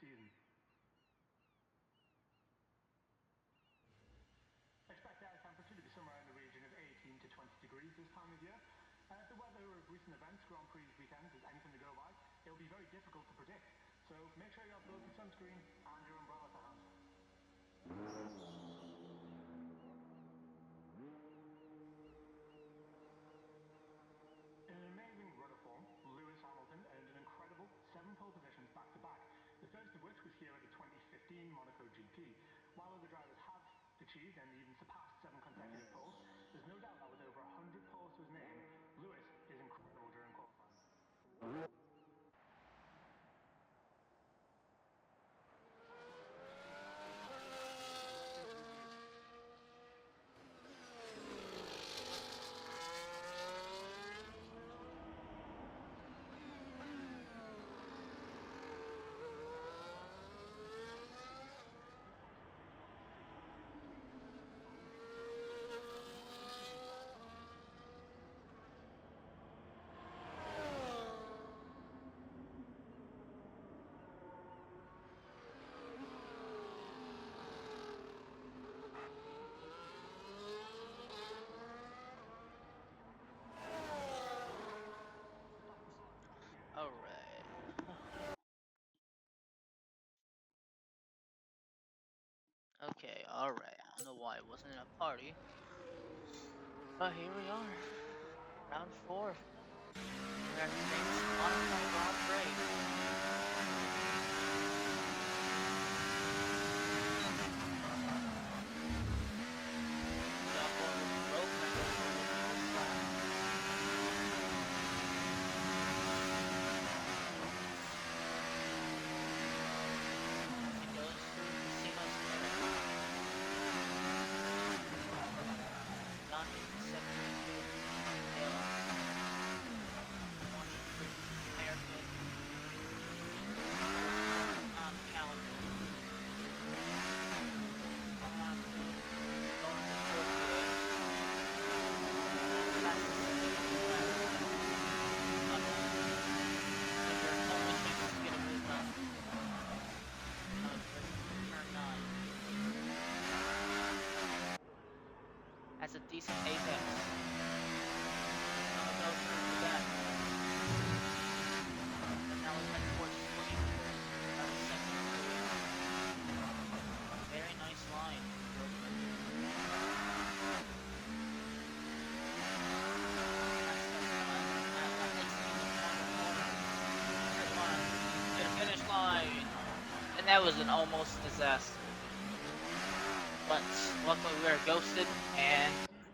season. Expect air temperature to be somewhere in the region of 18 to 20 degrees this time of year. If the weather of recent events, Grand Prix weekends, is anything to go by, it'll be very difficult to predict. So make sure you have both your sunscreen and your umbrella to hand. In an amazing run of form, Lewis Hamilton earned an incredible 7 pole positions back-to-back, the first of which was here at the 2015 Monaco GP. While other drivers have achieved and even surpassed 7 consecutive poles, there's no doubt that with over 100 poles to his name, Lewis is incredible during qualifying. Okay, alright. I don't know why it wasn't in a party. But here we are. Round 4. We're at the famous Monaco Grand Prix. That's a decent apex. I'll go through that. And now we're heading towards 20. Very nice line. To the finish line. And that was an almost disaster. But luckily we were ghosted, and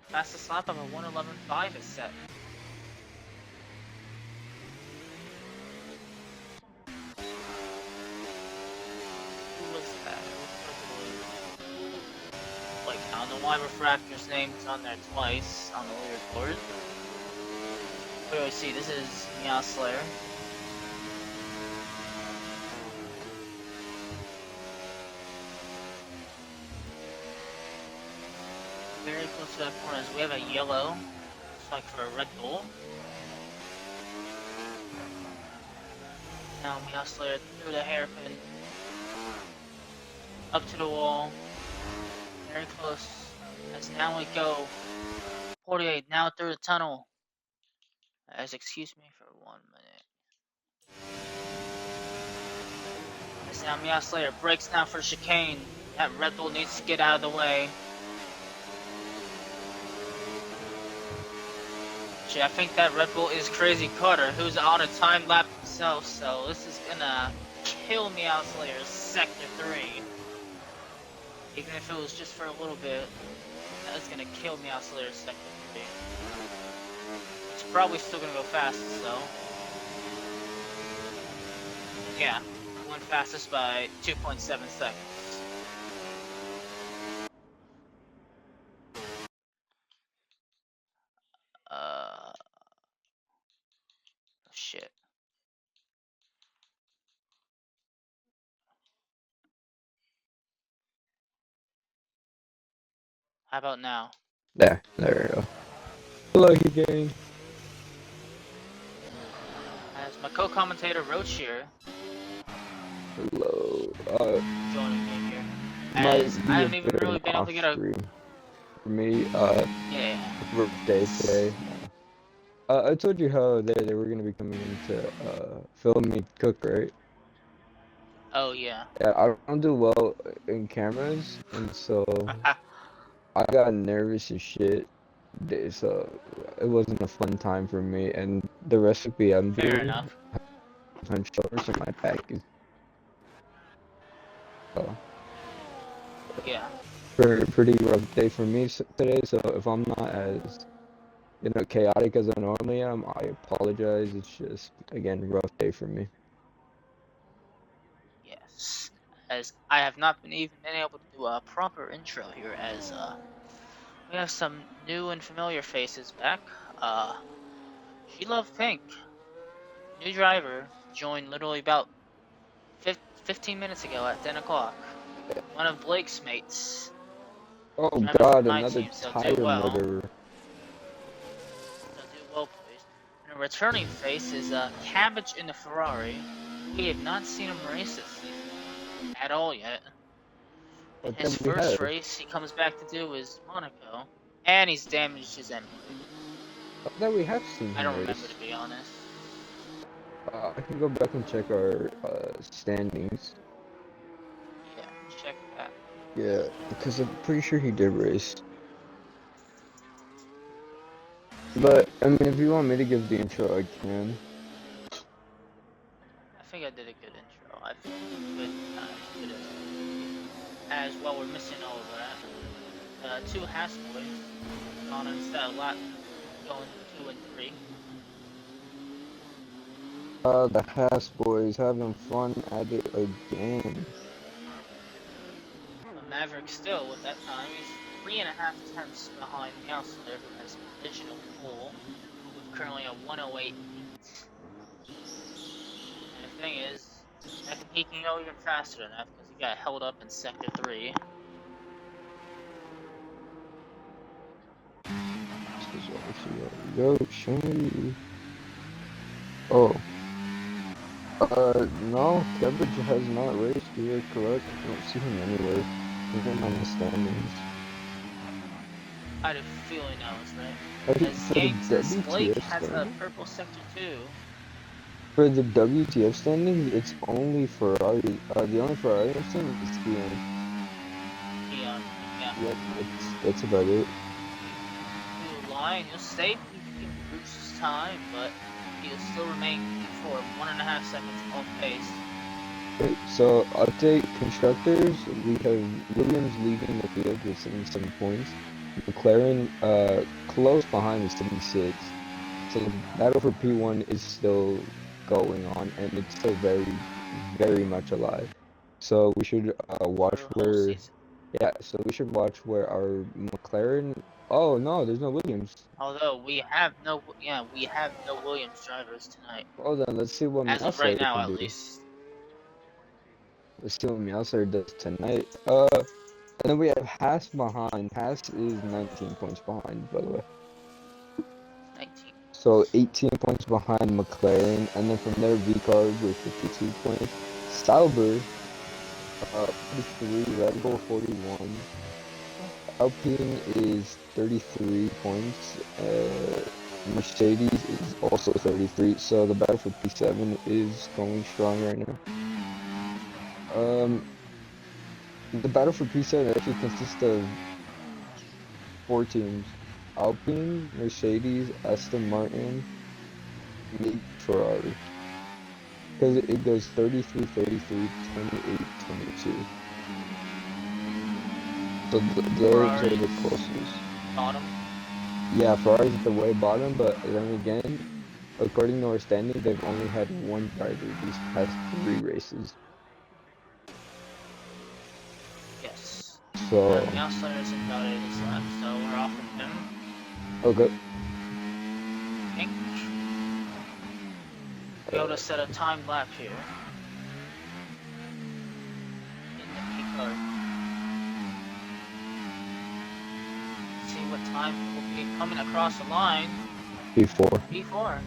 fastest lap of a 1:11.5 is set. Who was that? Like, I don't know why Refractor's name is on there twice on the leaderboard. What do I see? This is Meow Slayer. Very close to that corner as we have a yellow. It's like for a Red Bull. Now Meow Slayer through the hairpin. Up to the wall. Very close. As now we go. 48 now through the tunnel. As excuse me for 1 minute. As now Meow Slayer breaks down for chicane. That Red Bull needs to get out of the way. I think that Red Bull is Crazy Carter, who's on a time lap himself, so this is gonna kill Meow Slayer's Sector 3. Even if it was just for a little bit, that's gonna kill Meow Slayer's Sector 3. It's probably still gonna go fast, so. Yeah, went fastest by 2.7 seconds. Shit. How about now? There we go. Lucky game. As my co-commentator Roach here. Hello. joining me here. Might As be I a haven't even bit of really an been able off to get a stream for me. yeah. Rough day today. I told you how they were gonna be coming in to film me cook, right? Oh yeah. Yeah, I don't do well in cameras, and so I got nervous as shit. So it wasn't a fun time for me. And the recipe I'm Fair doing, enough. hunched over, so my back is Yeah. pretty rough day for me today. So if I'm not as chaotic as I normally am, I apologize. It's just again rough day for me. Yes. As I have not been even been able to do a proper intro here, as we have some new and familiar faces back. She Love Pink, new driver, joined literally about 15 minutes ago at 10 o'clock. One of Blake's mates, Oh driver from God, my another team, so do tire well. murderer. So do well, please. And a returning face is Cabbage in the Ferrari. We have not seen him race this season at all yet. In But his then we first have. race he comes back to do is Monaco, and he's damaged his end plate. But then we have seen I him don't remember, race. to be honest. I can go back and check our standings. Yeah, check that. Yeah, because I'm pretty sure he did race. But I mean, if you want me to give the intro, I can. I think I did a good intro. I think good times, good intro. As well, we're missing all of that. Two Haas boys on instead of lot going 2 and 3. The Haas boys having fun at it again. Maverick still with that time. He's 3.5 tenths behind Meowslayer, who has provisional pole with currently a 108.8. And the thing is, he can go even faster than that because he got held up in sector 3. Yo, show me. Oh. No, Cabbage has not raced. You are correct. I don't see him anywhere. Even on the standings. I had a feeling I was right. Actually, As for the Gang says, Blake WTF has a standings? purple sector 2. For the WTF standings, it's only Ferrari. The only Ferrari I'm seeing is Kian. Keon, yeah. Yep, that's about it. He'll lie and he'll stay. He can boost his time, but he'll still remain for 1.5 seconds off pace. Okay, so update constructors. We have Williams leading the field with 77 points. McLaren close behind with 76. So the battle for P1 is still going on, and it's still very, very much alive. So we should watch For whole where, season. yeah. So we should watch where our McLaren. Oh no, there's no Williams. Although we have no Williams drivers tonight, Well then, let's see what as of right Meowslayer now can at do. least. Let's see what Meowslayer does tonight. And then we have Haas behind. Haas is 19 points behind, by the way. 19. So 18 points behind McLaren, and then from there VCARB with 52 points. Sauber, 43, Red Bull 41. Alpine is 33 points. Mercedes is also 33. So the battle for P7 is going strong right now. The battle for P7 actually consists of 4 teams. Alpine, Mercedes, Aston Martin, maybe Ferrari. Because it goes 33, 33, 28, 22. So those are the closest. Bottom. Yeah, Ferrari's at the way bottom, but then again, according to our standing, they've only had one driver these past 3 races. Yes. So, Meowslayer is about 8 is left, so we're off of him. okay. Pink. Be able to set a time lap here. In the P car. See what time will be coming across the line. P4. P4.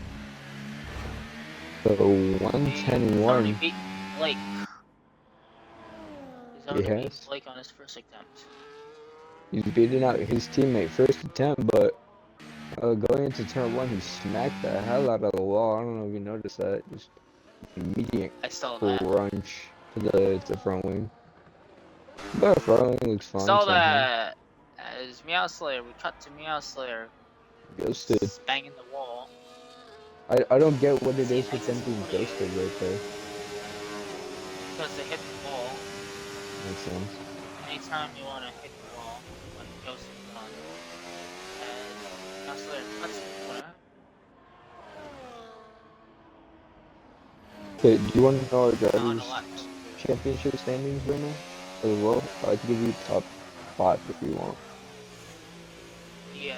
So 110-1. Beat Blake. He Someone beat has. Blake on his first attempt. He's beating out his teammate first attempt, but going into turn 1, he smacked the hell out of the wall. I don't know if you noticed that. Just immediate I saw that. crunch to the front wing. But front wing looks I fine saw somehow. that. As Meow Slayer, we cut to Meow Slayer Ghosted. banging the wall. I don't get what it See, is it with makes them it being clear ghosted right there. because they hit the wall. Makes sense. Anytime you want to hit the wall, when Ghost is on, as Meow Slayer cuts the corner. Okay, do you want to know our Not on a drivers' lap. championship standings right now? As well? I can give you top 5 if you want. Yeah.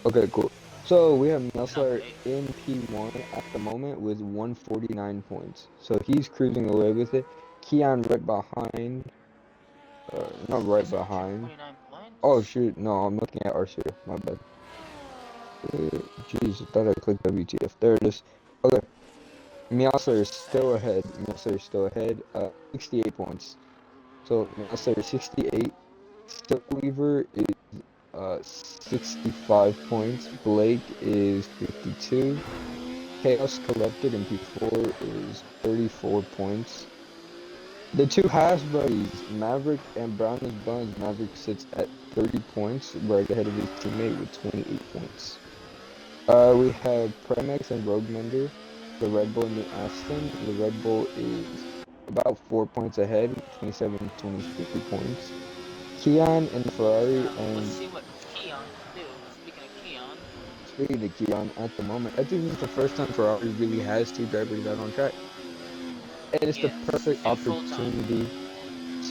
Okay, cool. So we have Melsler Update. in P1 at the moment with 149 points. So he's cruising away with it. Keon right behind. Not right He's got behind. 49 points. Oh shoot, no, I'm looking at Arcer. My bad. Jeez, I thought I clicked WTF. There it is. Okay. Meowser is still ahead. Meowser is still ahead. 68 points. So Meowser is 68. Silkweaver is 65 points. Blake is 52. Chaos Collected in P4 is 34 points. The two Haas buddies, Maverick and Brownies Buns, Maverick sits at 30 points, right ahead of his teammate with 28 points. We have Primex and Rogue Mender, the Red Bull and the Aston. The Red Bull is about 4 points ahead, 27, 23 points. Keon and the Ferrari Let's and see what Keon can do. Speaking of Keon. speaking of Keon at the moment, I think this is the first time Ferrari really has two drivers out on track. And it's the Yes, perfect two full-time. opportunity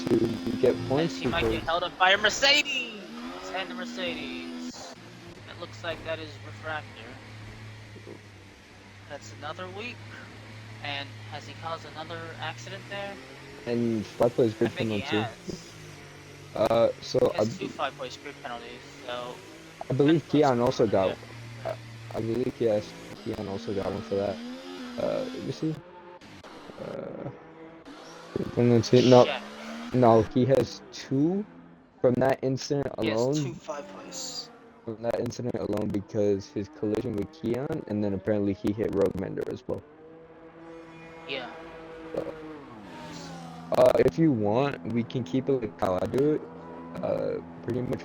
to get points As he might because get held up by a Mercedes! And the Mercedes. It looks like that is Refractor. That's another week. And has he caused another accident there? and 5 plays I grid think he penalty. has. So He has two 5-point grid penalties, so I believe Keon also got. yeah. I believe Keon also got one for that. Let me see. Grid penalty. No, Check. no, he has 2 from that incident He has two alone. 5-points. From that incident alone, because his collision with Keon, and then apparently he hit Rogue Mender as well. Yeah. If you want, we can keep it like how I do it.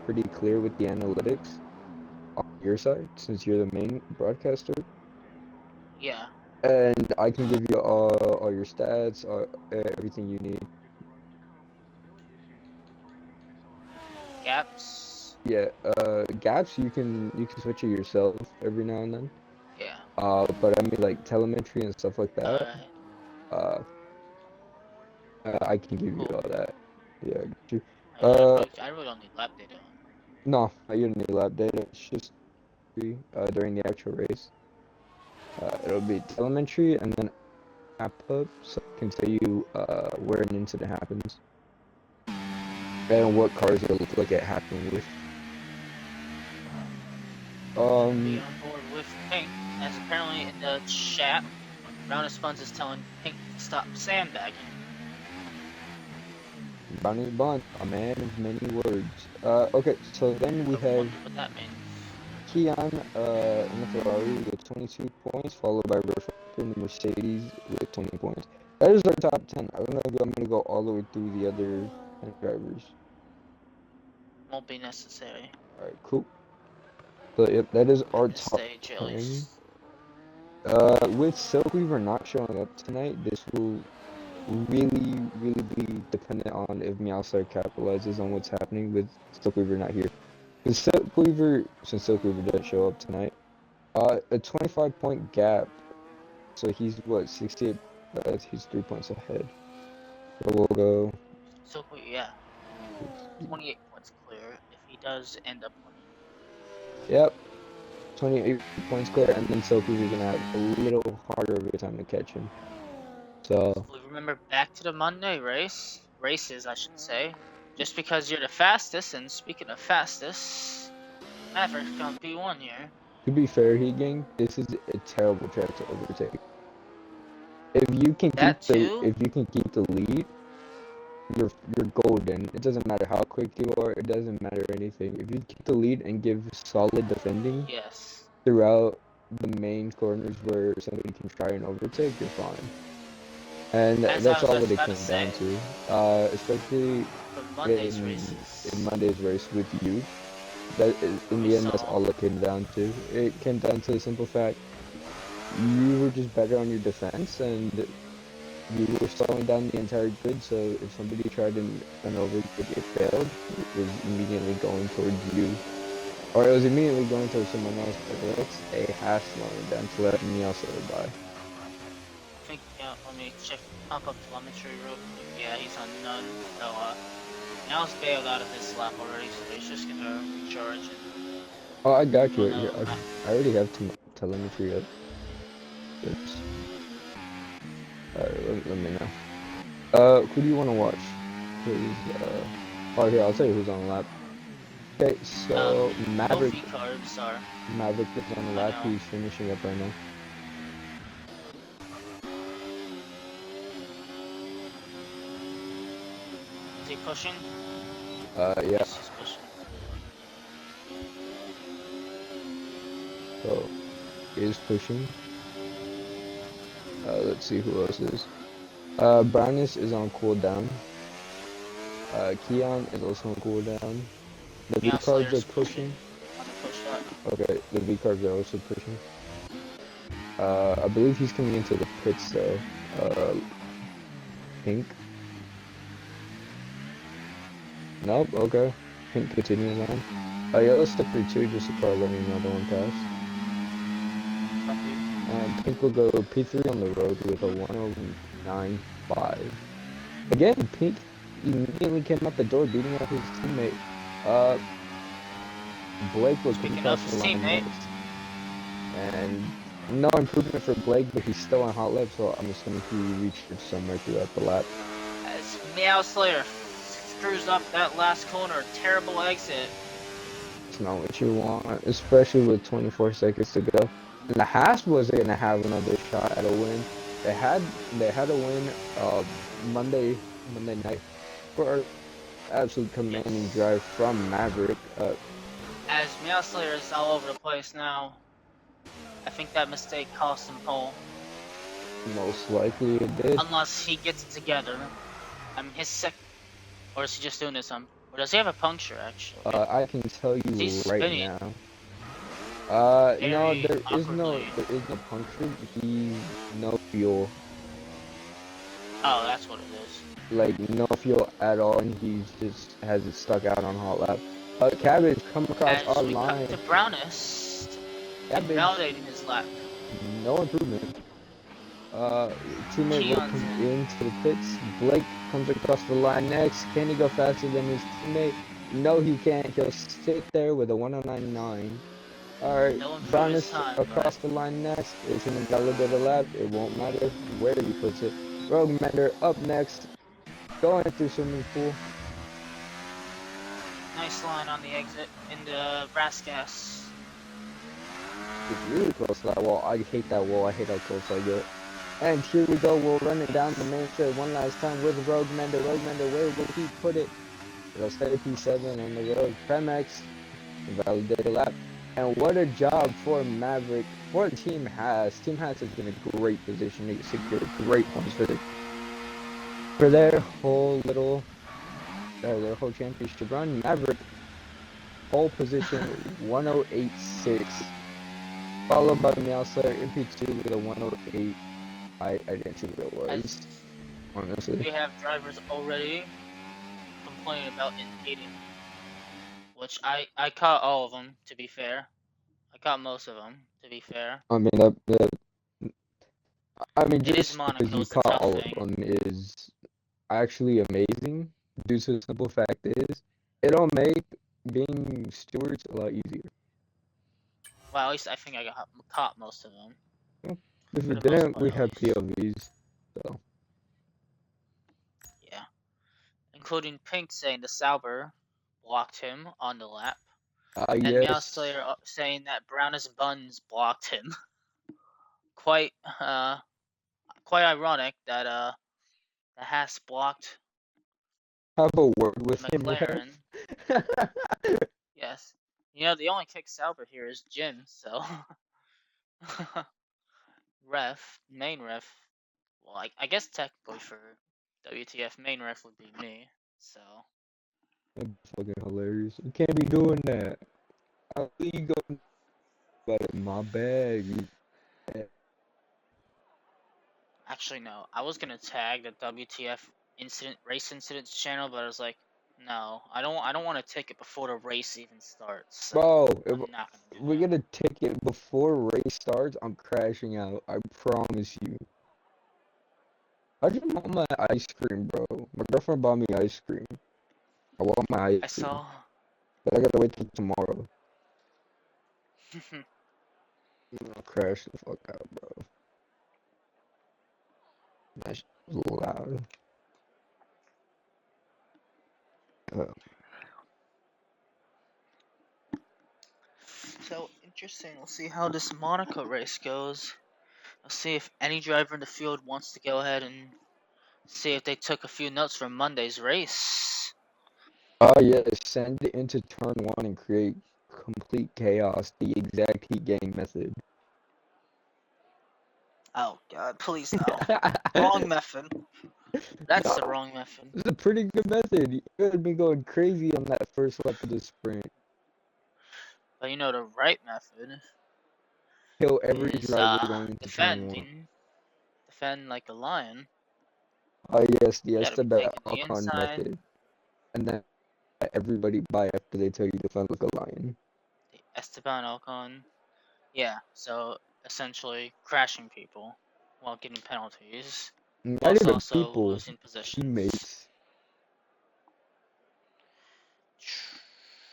Pretty clear with the analytics on your side, since you're the main broadcaster. Yeah. And I can give you all your stats, everything you need. Gaps. Yeah, gaps you can switch it yourself every now and then. Yeah. But I mean like telemetry and stuff like that. Alright. I can give you Cool. all that. Yeah, I get you. I really don't need lap data. No, you don't need lab data. It's just during the actual race. It'll be telemetry and then app up, so I can tell you where an incident happens and what cars it look like it happened with. Be on board with Pink, as apparently in the chat, Roundest Funds is telling Pink to stop sandbagging. Brownie Bond, a man of many words. Okay, so then we have What that means. Keon in the Ferrari with 22 points, followed by Refractor in the Mercedes with 20 points. That is our top 10. I'm gonna go all the way through the other 10 drivers. Won't be necessary. Alright, cool. So yep, that is our At this top stage, at 10. least. With Silkweaver not showing up tonight, this will really be dependent on if Meowstar capitalizes on what's happening with Silkweaver not here. Because since Silkweaver didn't show up tonight, a 25-point gap. So he's what, 68? He's 3 points ahead. So we'll go. So, yeah. 28 points clear if he does end up winning. Yep. 28 points clear, and then Silkweaver's gonna have a little harder of a time to catch him. So Remember, back to the Monday races, I should say. Just because you're the fastest, and speaking of fastest, Maverick's gonna be one here. to be fair, Heat Gang, this is a terrible track to overtake. If you can keep the lead, you're golden. It doesn't matter how quick you are. It doesn't matter anything. If you keep the lead and give solid defending Yes. throughout the main corners where somebody can try and overtake, you're fine. And As I that's was all just what it about to came down say, to. Especially for Monday's in races, Monday's race with you. That in we the end, that's saw. all it came down to. It came down to the simple fact you were just better on your defense, and you were slowing down the entire grid. So if somebody tried an overtake, it failed. It was immediately going towards you, or it was immediately going towards someone else. But let's a hash slowing down to let me else by. I think, yeah, let me check pop up telemetry real quick. Yeah, he's on none. So, now it's bailed out of this lap already, so he's just gonna recharge and Oh, I got you run right here. a lap. I already have telemetry up. Oops. Let me know. Who do you want to watch? Oh, here, I'll tell you who's on the lap. Okay, so Both V-carbs are. Maverick is on the I lap. know. He's finishing up right now. Is he pushing? Yeah. Yes, he's pushing. So he is pushing. Let's see who else is. Brownness is on cooldown. Keon is also on cooldown. The V Meow carbs are Slayer's pushing. on the push up. Okay, the V carbs are also pushing. I believe he's coming into the pits though. Pink. Nope. Okay. Pink continuing on. Yeah, let's stick for two just to probably letting another one pass. Pink will go P3 on the road with a 109.5. Again, Pink immediately came out the door beating up his teammate. Blake will come across the line next. And no improvement for Blake, but he's still on hot lap, so I'm assuming he reached it somewhere throughout the lap. As Meow Slayer screws up that last corner, terrible exit. It's not what you want, especially with 24 seconds to go. And the Haas was gonna have another shot at a win. They had a win Monday night for an absolute commanding drive from Maverick. As Meow Slayer is all over the place now, I think that mistake cost him pole. Most likely it did. Unless he gets it together. I mean, his or is he just doing this on? Or does he have a puncture actually? I can tell you He's right spinning. now. No, there is no puncture. He's no fuel. Oh, that's what it is. Like no fuel at all, and he just has it stuck out on hot lap. Cabbage come across our line. The Brownest invalidating his lap. No improvement. Teammate will come into the pits. Blake comes across the line next. Can he go faster than his teammate? No, he can't. He'll sit there with a 109.9. Alright, Brownest across the line next. It's an invalidated lap. It won't matter where he puts it. Rogue Mender up next. Going through swimming pool. Nice line on the exit in the Rasgas. It's really close to that wall. I hate that wall. I hate how close I get. And here we go. We'll run it down the main straight one last time with Rogue Mender. Rogue Mender, where will he put it? It'll stay P7 on the road. Premex, invalidated lap. And what a job for Maverick, for Team Haas. Team Haas is in a great position to secure great points for their whole little, their whole championship run. Maverick, pole position 108.6, followed by Meow Slayer in P2 with a 108. I didn't see what it was, honestly. We have drivers already complaining about impeding, which I caught all of them, to be fair. I caught most of them, to be fair. I mean, just because you caught all of them is actually amazing, due to the simple fact is, it'll make being stewards a lot easier. Well, at least I think I caught most of them. Well, if we didn't, we have POVs, so. Yeah. Including Pink saying the Sauber blocked him on the lap. And Yes. Meow Slayer saying that Brownest Buns blocked him. Quite ironic that the Haas blocked Have a word with him, McLaren. Rev. Yes. You know, the only kick Sauber here is Jim, so. Main ref. Well, I guess technically for WTF, main ref would be me, so. That's fucking hilarious. You can't be doing that. How you go? But my bag. Actually, no. I was gonna tag the WTF race incidents channel, but I was like, no, I don't want to take it before the race even starts, so Bro, if I'm not gonna do we that. get a ticket before race starts, I'm crashing out. I promise you. I just want my ice cream, bro. My girlfriend bought me ice cream. I want my ice I cream. saw. But I gotta wait till tomorrow. I'll crash the fuck out, bro. That shit was loud. Uh, So interesting. We'll see how this Monaco race goes. I'll see if any driver in the field wants to go ahead and see if they took a few notes from Monday's race. oh yeah, send it into turn one and create complete chaos. The exact heat game method. Oh God, please no. Wrong method. That's the wrong method. It's a pretty good method. You had me going crazy on that first lap of the sprint. But you know the right method Kill every is driver going into turn one. defend like a lion. Oh yes, the You gotta be Esteban taking the Ocon inside, method. And then let everybody buy after they tell you to defend like a lion. the Esteban Ocon. Yeah, so essentially crashing people while getting penalties, Not whilst even also people, losing positions. teammates.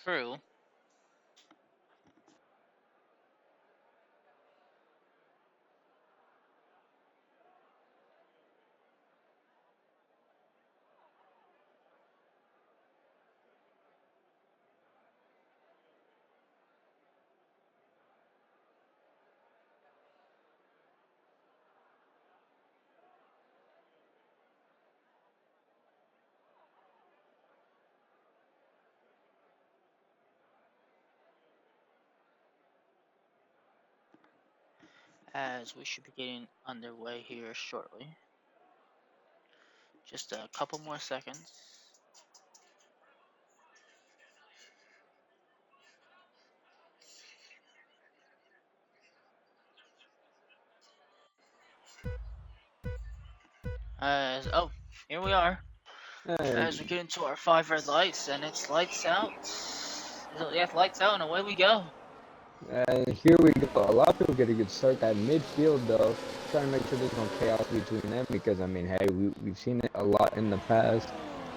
True. As we should be getting underway here shortly. Just a couple more seconds. Oh, here we are. As we And get into our 5 red lights, and it's lights out. Yeah, lights out, and away we go. And here we go. A lot of people get a good start. That midfield, though, trying to make sure there's no chaos between them because, I mean, hey, we've seen it a lot in the past.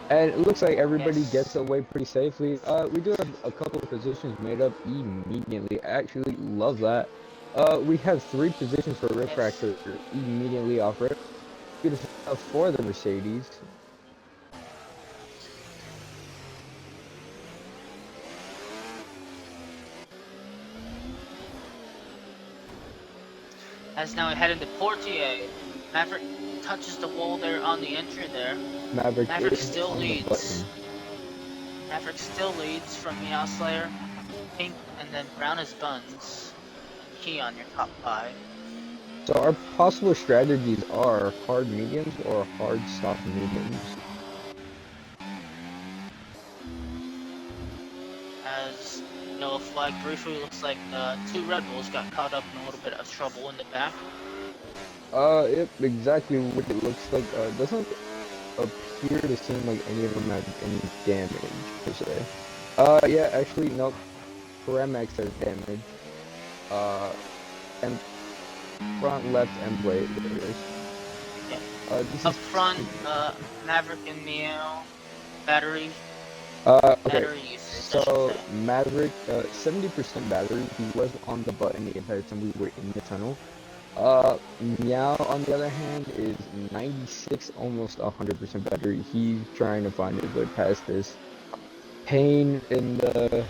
And it looks like everybody gets Yes. away pretty safely. We do have a couple of positions made up immediately. I actually love that. We have 3 positions for Yes. Refractor immediately off rip. Beautiful stuff for the Mercedes. As now we head into Portier. Maverick touches the wall there on the entry there. Maverick Maverick is still on the leads. button. Maverick still leads from Meow Slayer. Pink and then brown as buns. And Key on your top 5. So our possible strategies are hard mediums or hard soft mediums. As yellow flag briefly looks like 2 Red Bulls got caught up in a little bit of trouble in the back. Yep, exactly what it looks like. Doesn't appear to seem like any of them have any damage, per se. Yeah, actually, nope. Ceramics has damage. And front left end blade, there it is. Yeah. This Up is... front, Maverick and Meow. Battery Okay. usage, I should So, say. Maverick, 70% battery. He was on the button the entire time we were in the tunnel. Meow, on the other hand, is 96, almost 100% battery. He's trying to find his way past this pain in the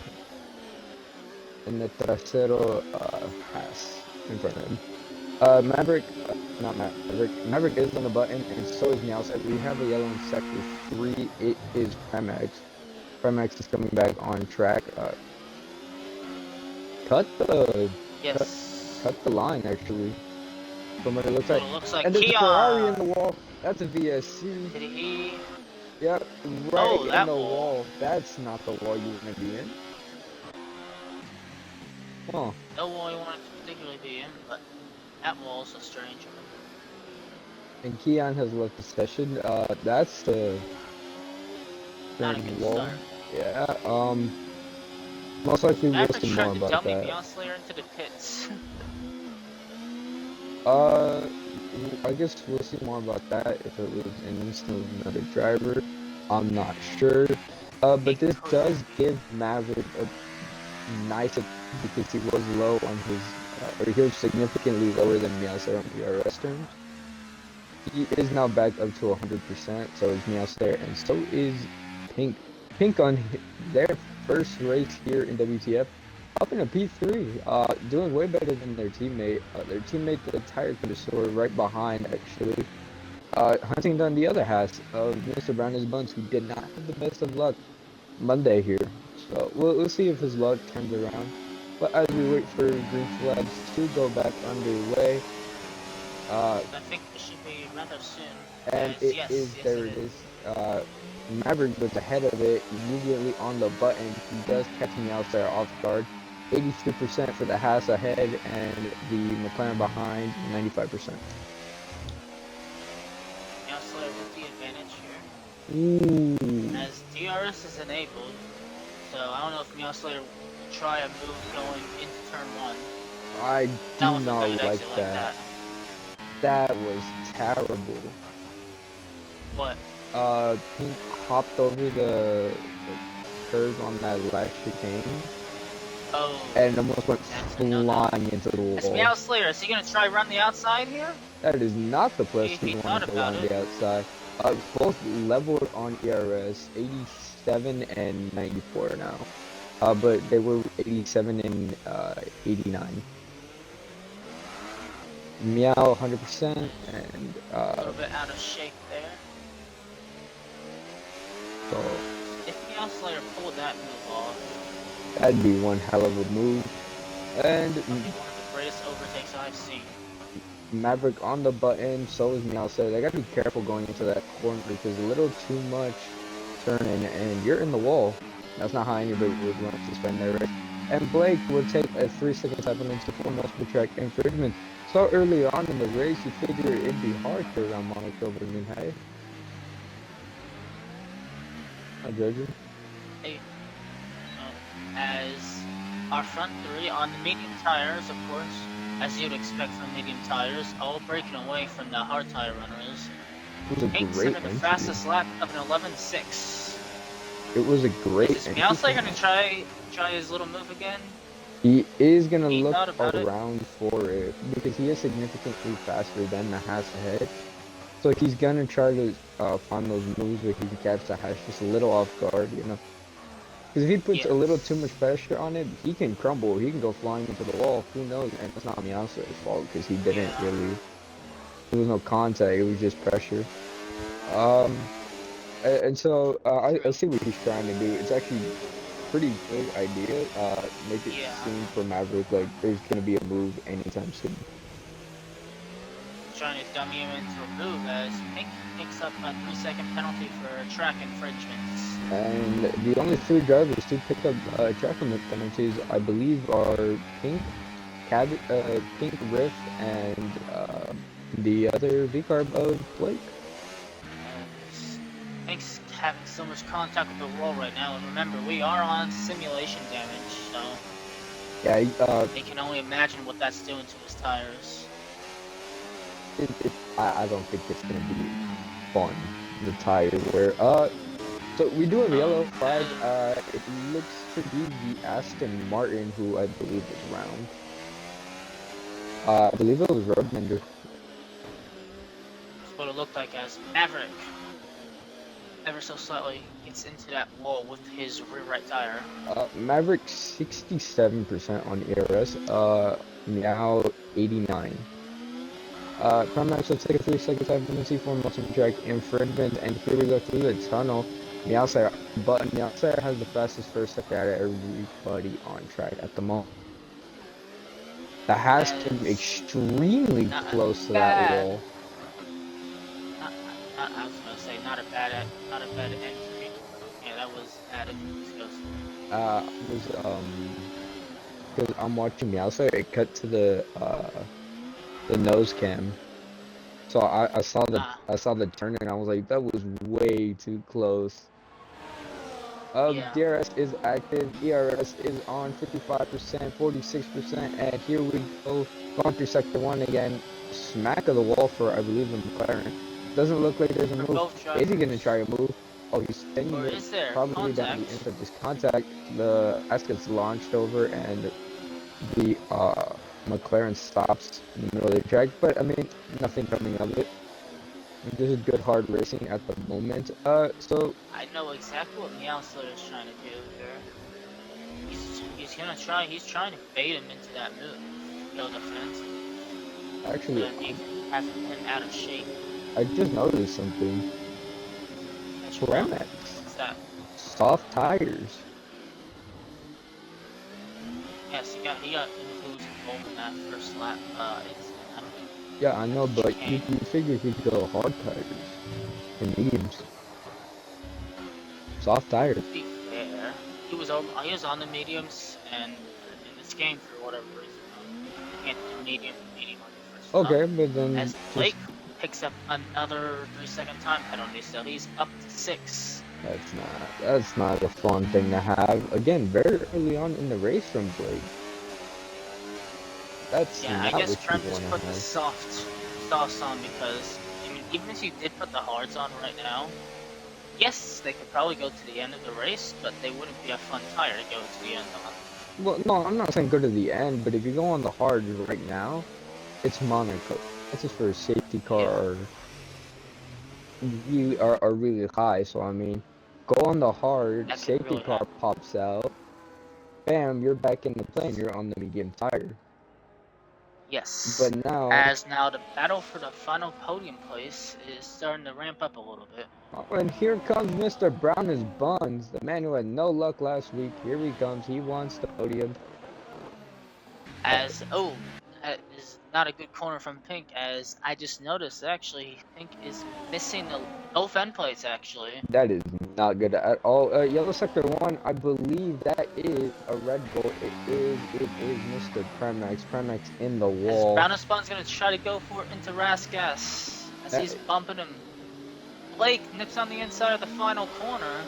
trasero pass in front of him. Maverick, not Maverick. Maverick is on the button, and so is Meowset. We have a yellow in sector 3. It is Premax. Premax is coming back on track. Cut the Yes. cut the line actually. From what it looks like. It looks like And there's a Ferrari in Keon. the wall. That's a VSC. Did he? Yep, right Oh, in that the wall. wall. That's not the wall you want to be in. Huh. No wall you want to particularly be in, but that wall is a strange one. And Keon has left the session. That's the Not a strange good wall. start. Yeah, most likely we'll Maverick see more tried to about dummy that. Meowslayer into the pits. I guess we'll see more about that if it was an instant of another driver. I'm not sure. But this does give Maverick a nice, because he was low on his, or he was significantly lower than Meowslayer on ERS terms. He is now back up to 100%, so is Meowslayer, and so is Pink. Pink on their first race here in WTF, up in a P3, doing way better than their teammate. The tire connoisseur, right behind, actually. Hunting down the other half of Mr. Brown is Buns, who did not have the best of luck Monday here. So we'll see if his luck turns around. But as we wait for green flags to go back underway, I think it should be rather soon. and Yes, there it is. Maverick was ahead of it, immediately on the button. He does catch me out there off guard. 83% for the Haas ahead, and the McLaren behind, 95%. Meowslayer with the advantage here. Ooh. As DRS is enabled, so I don't know if Meowslayer will try a move going into turn 1. I do not like that. That was terrible. What? Pink hopped over the curve on that last chicane. Oh. And almost went flying into the wall. It's Meowslayer. Is he gonna try run the outside here? That is not the place he wanted to run the outside. Both leveled on ERS, 87 and 94 now. But they were 87 and 89. Meow 100% and a little bit out of shape there. So if Meowslayer pulled that move off, that'd be one hell of a move. And that'd be one of the greatest overtakes I've seen. Maverick on the button, so is Meowslayer. They gotta be careful going into that corner because a little too much turning and you're in the wall. That's not how anybody would want to spend their race. And Blake would take a 3-second type of into 4 miles per track infringement. So early on in the race, you figure it'd be hard to run Monaco over Noon High. Hi, Jojo. Hey, as our front 3 on the medium tires, of course, as you'd expect from medium tires, all breaking away from the hard tire runners. It was a great the fastest lap of an 11.6. It was a great. Is Meowslayer gonna try his little move again? He is gonna look around for it because he is significantly faster than the Haas ahead. So he's gonna try to find those moves where he can catch the Haas just a little off guard, you know. Because if he puts a little too much pressure on it, he can crumble. He can go flying into the wall. Who knows? And it's not Meowslayer's fault because he didn't really. There was no contact. It was just pressure. And so I see what he's trying to do. It's actually a pretty good idea. Make it seem for Maverick like there's gonna be a move anytime soon. Trying to dummy him into a move as Pink picks up a 3-second penalty for track infringements. And the only 3 drivers to pick up track penalties, I believe, are Pink, Pink, Riff, and the other V-Carb of Blake. Pink's having so much contact with the wall right now, and remember, we are on simulation damage, so yeah, they can only imagine what that's doing to his tires. I don't think it's gonna be fun. The tire where so we do have a yellow flag. It looks to be the Aston Martin, who I believe is round. I believe it was Roadbender. That's what it looked like as Maverick ever so slightly gets into that wall with his rear right tire. Maverick 67% on ERS. Meow 89. Primax will take a 3-second time penalty for multi-track infringement, and here we go through the tunnel. Meowsire has the fastest first sector out of everybody on track at the moment. The Haas came extremely close to that wall. I was gonna say not a bad entry. Yeah, that was bad. Disgusting. Because I'm watching Meowsire, it cut to the nose cam. So I saw the turn and I was like, that was way too close. Yeah. DRS is active, ERS is on 55%, 46%, and here we go, going through sector 1 again, smack of the wall for, I believe, the McLaren. Doesn't look like there's a move. Is he going to try a move? Oh, he's staying there, probably down the inside this contact. The S gets launched over, and the McLaren stops in the middle of the track, but I mean, nothing coming of it. This is good hard racing at the moment. So I know exactly what Meowslitter is trying to do here. He's trying to bait him into that move. No defense. Actually, have him out of shape. I just noticed something. Ceramics. What's that? Soft tires. Yes, he got included in that first lap. Yeah, I know, but you figure he'd go hard tires and mediums. Soft tires. To be fair, he was on the mediums, and in this game for whatever reason, he can't do medium on the first Okay, lap. but then As Blake picks up another 3-second time penalty, so he's up to 6. That's not a fun thing to have. Again, very early on in the race from Blake. That's I guess Prem just put the softs on because, I mean, even if you did put the hards on right now, yes, they could probably go to the end of the race, but they wouldn't be a fun tire to go to the end on. Well, no, I'm not saying go to the end, but if you go on the hards right now, it's Monaco. This is for a safety car, you are really high. So I mean, go on the hard, safety car pops out, bam, you're back in the plane. You're on the medium tire. Yes. But now, the battle for the final podium place is starting to ramp up a little bit. And here comes Mr. Brown as Buns, the man who had no luck last week. Here he comes. He wants the podium. That is not a good corner from Pink, as I just noticed, actually, Pink is missing both end plates, actually. That is not good at all. Yellow Sector 1, I believe that is a Red Bull. It is Mr. Premax. Premax in the wall. Brownus Bun's going to try to go for it into Rasgas, as he's bumping him. Blake nips on the inside of the final corner.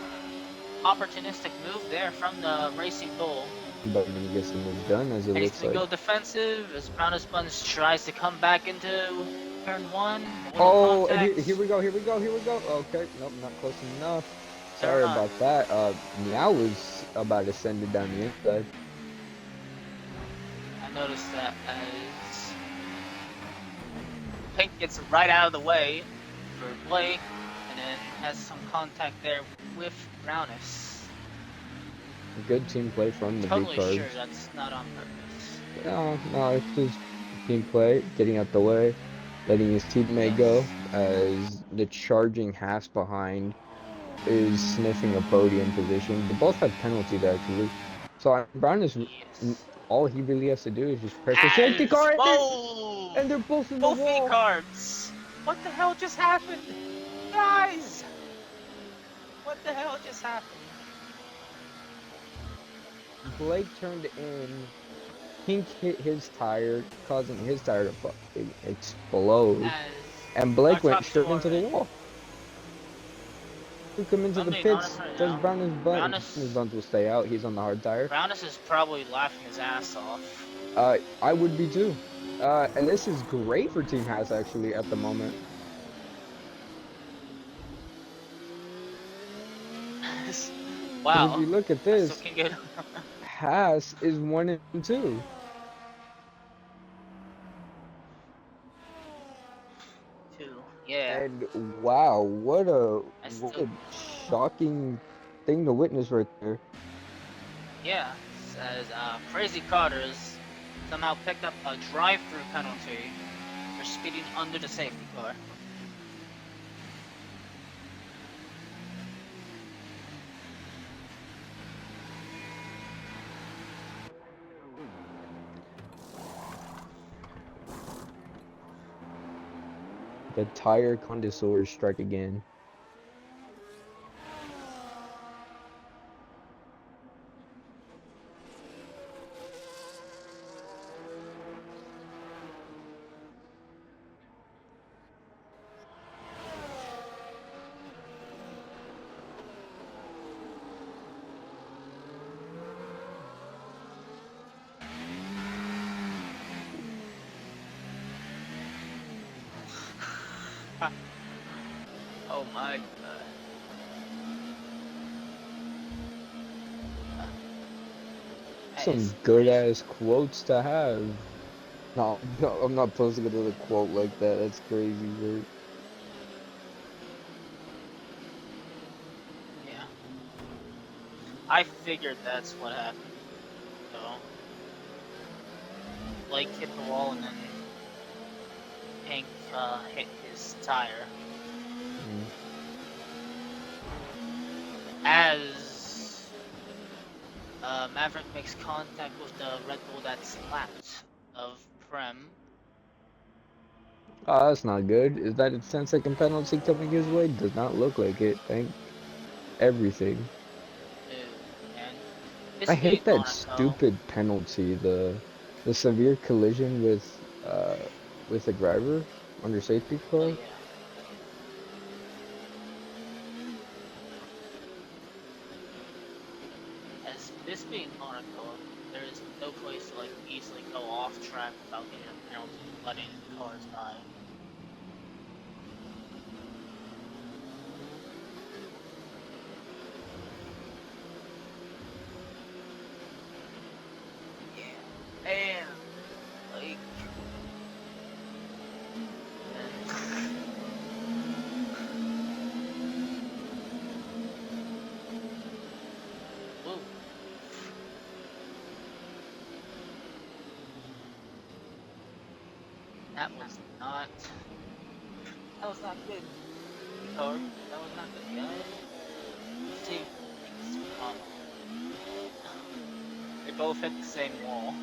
Opportunistic move there from the Racing Bull. But when he gets the move done, as it looks like. He's going to go defensive as Brownus Buns tries to come back into turn 1. Oh, and here we go. Okay, nope, not close enough. Sorry about that. Meow was about to send it down the inside. I noticed that as Pink gets right out of the way for Blake, and then has some contact there with Brownus. Good team play from the totally big cards. Sure that's not on purpose. No, it's just team play, getting out the way, letting his teammate go, as the charging Haas behind is sniffing a podium position. They both had penalties actually. So Brown is all he really has to do is just press the safety car, and they're both in the wall. Both cards. What the hell just happened, guys? What the hell just happened? Blake turned in. Pink hit his tire, causing his tire to fucking explode. And Blake went straight into the wall. He come into the pits. Does Brownus Buns? His Buns will stay out. He's on the hard tire. Brownus is probably laughing his ass off. I would be too. And this is great for Team Haas actually at the moment. Wow. If you look at this, Haas is 1 and 2. Yeah. And wow, what a shocking thing to witness right there. Yeah, as Crazy Carter's somehow picked up a drive-through penalty They're speeding under the safety car. The tire connoisseurs strike again. Oh my god. That Some is good crazy. ass quotes to have. No, no, I'm not posting another quote like that. That's crazy, bro. Yeah. I figured that's what happened. So, Blake hit the wall and then Hank hit his tire. Mm. As Maverick makes contact with the Red Bull that's lapped of Prem. Oh, that's not good. Is that a 10-second penalty coming his way? Does not look like it. Thank everything. And this I being hate that Monaco. stupid penalty, the severe collision with a driver under safety Oh car. yeah. As this being Monaco, there is no place to like easily go off track without getting a penalty and letting cars die. Yeah. And like and whoa. That was not good. Car. That was not good, guys. See, they both hit the same wall.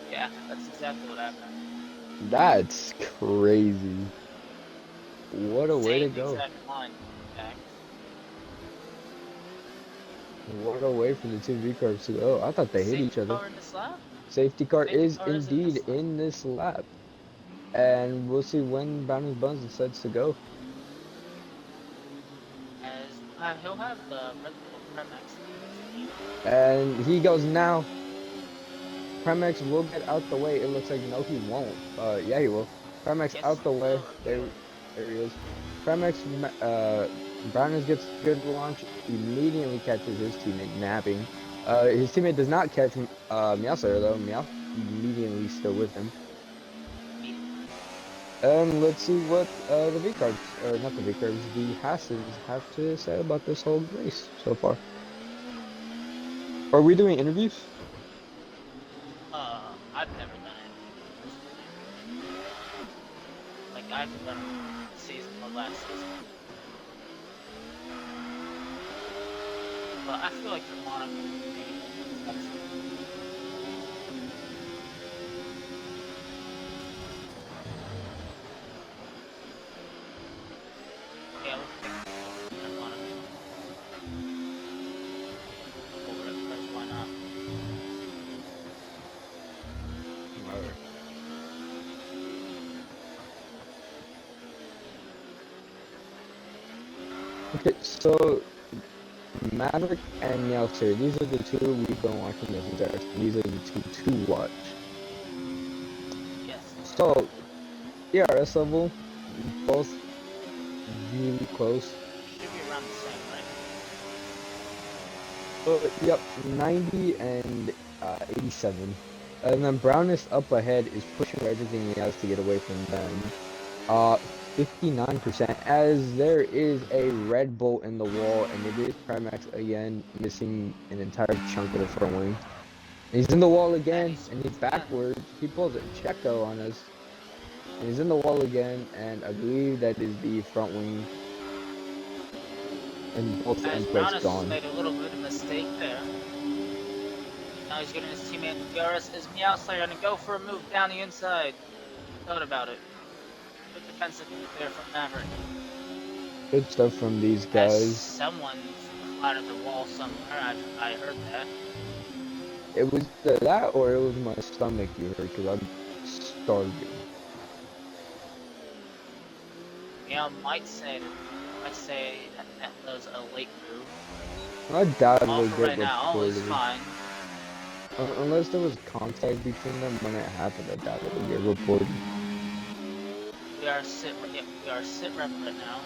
Yeah, that's exactly what happened. That's crazy. What a way to Same go. exact line, in fact. What a way for the two V cars to go. I thought they hit each Safety other. car in this lap? Safety car Safety is car is in indeed this lap. in this lap. And we'll see when Brown Buns decides to go. As he'll have the Red Bull Premax. And he goes now. Premex will get out the way. It looks like no, he won't. Yeah, he will. Premex Yes, out the he way. will. There he is. Premex, Browners gets good launch. Immediately catches his teammate napping. His teammate does not catch Meowser though. Meow immediately still with him. And let's see what the V cards, or not the V cards, the Hasses have to say about this whole race so far. Are we doing interviews? I've never done it. Like, I haven't done it this season or last season. But I feel like for Monaco, yeah, let's pick Monaco over it, because why not? Alright. Okay, so Maverick and Meowster, these are the two we've been watching this entire time. These are the two to watch. Yes. So, ERS level, both really close. Should be around the same, right? Yep, 90 and 87. And then Brownest up ahead is pushing everything he has to get away from them. 59%, as there is a Red Bull in the wall, and it is Primax again, missing an entire chunk of the front wing. He's in the wall again, and he's backwards. He pulls a Checo on us. And he's in the wall again, and I believe that is the front wing. And both As end plates Brownus gone. made a little bit of mistake there. Now he's getting his teammate DRS. Is Meowslayer gonna go for a move down the inside? Thought about it. Good defensive move there from Maverick. Good stuff from these As guys. someone's clattered the wall somewhere, I heard that. It was either that or it was my stomach you heard, because I'm starving. Meow might say that that was a late move. I doubt All it'll for get right now, all is reported. fine. Unless there was contact between them when it happened, I doubt it'll get reported. We are sit rep right now.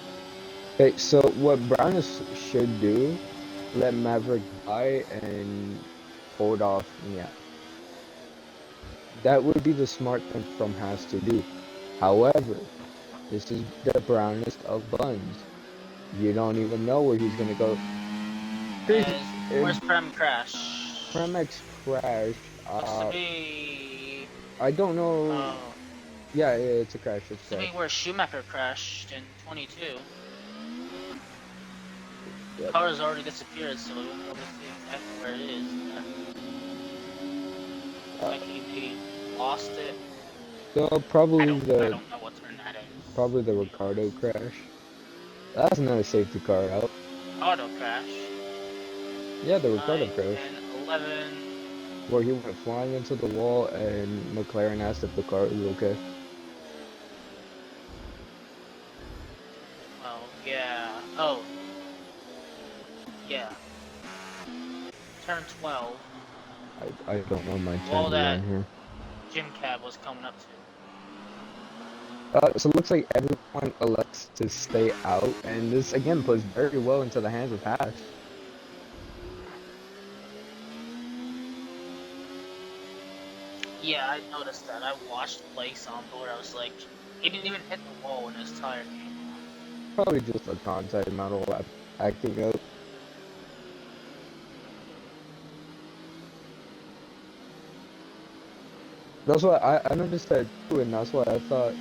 Okay, so what Brownus should do, let Maverick die and hold off, yeah. That would be the smart thing from Haas to do. However, this is the brownest of buns. You don't even know where he's gonna go. Where's Prem crash? Premex crash. Looks to be. I don't know. Oh. Yeah, it's a crash. It's Looks to be where Schumacher crashed in 22. The car has already disappeared, so we won't be able to see exactly where it is. Like he maybe lost it. So probably I don't know what turn that is. Probably the Ricardo crash. That's another safety car out. Auto crash. Yeah, the Ricardo crash. 11. Where he went flying into the wall and McLaren asked if the car was okay. Oh, yeah. Oh. Yeah. Turn 12. I don't know my Wall turn that around here. Jim Cab was coming up to. So it looks like everyone elects to stay out, and this again plays very well into the hands of Haas. Yeah, I noticed that. I watched Blake's on board. I was like, he didn't even hit the wall when his tire came off. Probably just a contact model acting out. That's why I noticed that too, and that's why I thought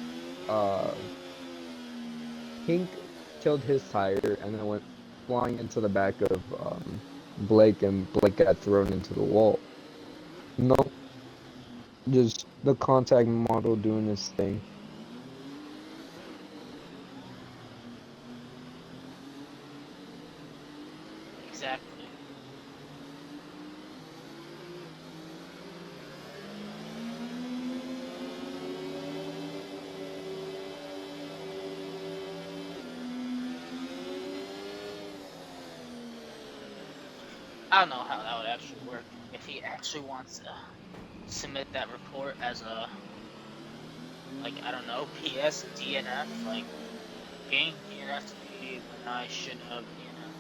Pink killed his tire and then went flying into the back of Blake, and Blake got thrown into the wall. Nope. Just the contact model doing its thing. Exactly. I don't know how that would actually work. If he actually wants to submit that report as a, like, I don't know, PS, DNF, like, getting DNF to me when I should have DNF.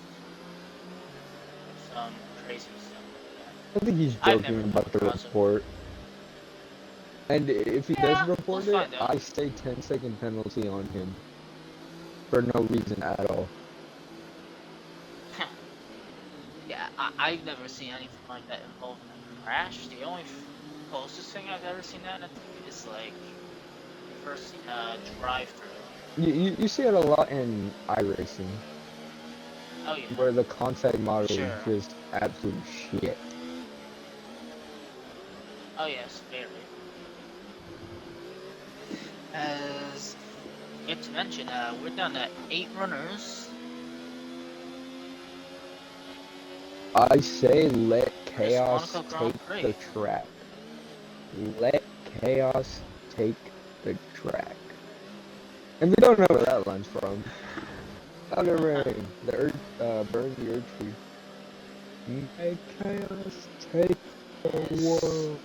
Some crazy stuff like that. I think he's joking about the report. And if he does report it, I say 10-second penalty on him. For no reason at all. Yeah, I've never seen anything like that involving a crash. The only closest thing I've ever seen that, I think, is like first drive-through. You see it a lot in iRacing. Oh yeah. Where the contact model is just absolute shit. Oh yes, very. As you have to mention, we're down to 8 runners. I say let chaos take the track. Let chaos take the track. And we don't know where that line's from. Out of rain, the earth burns the earth tree. Make chaos take the world.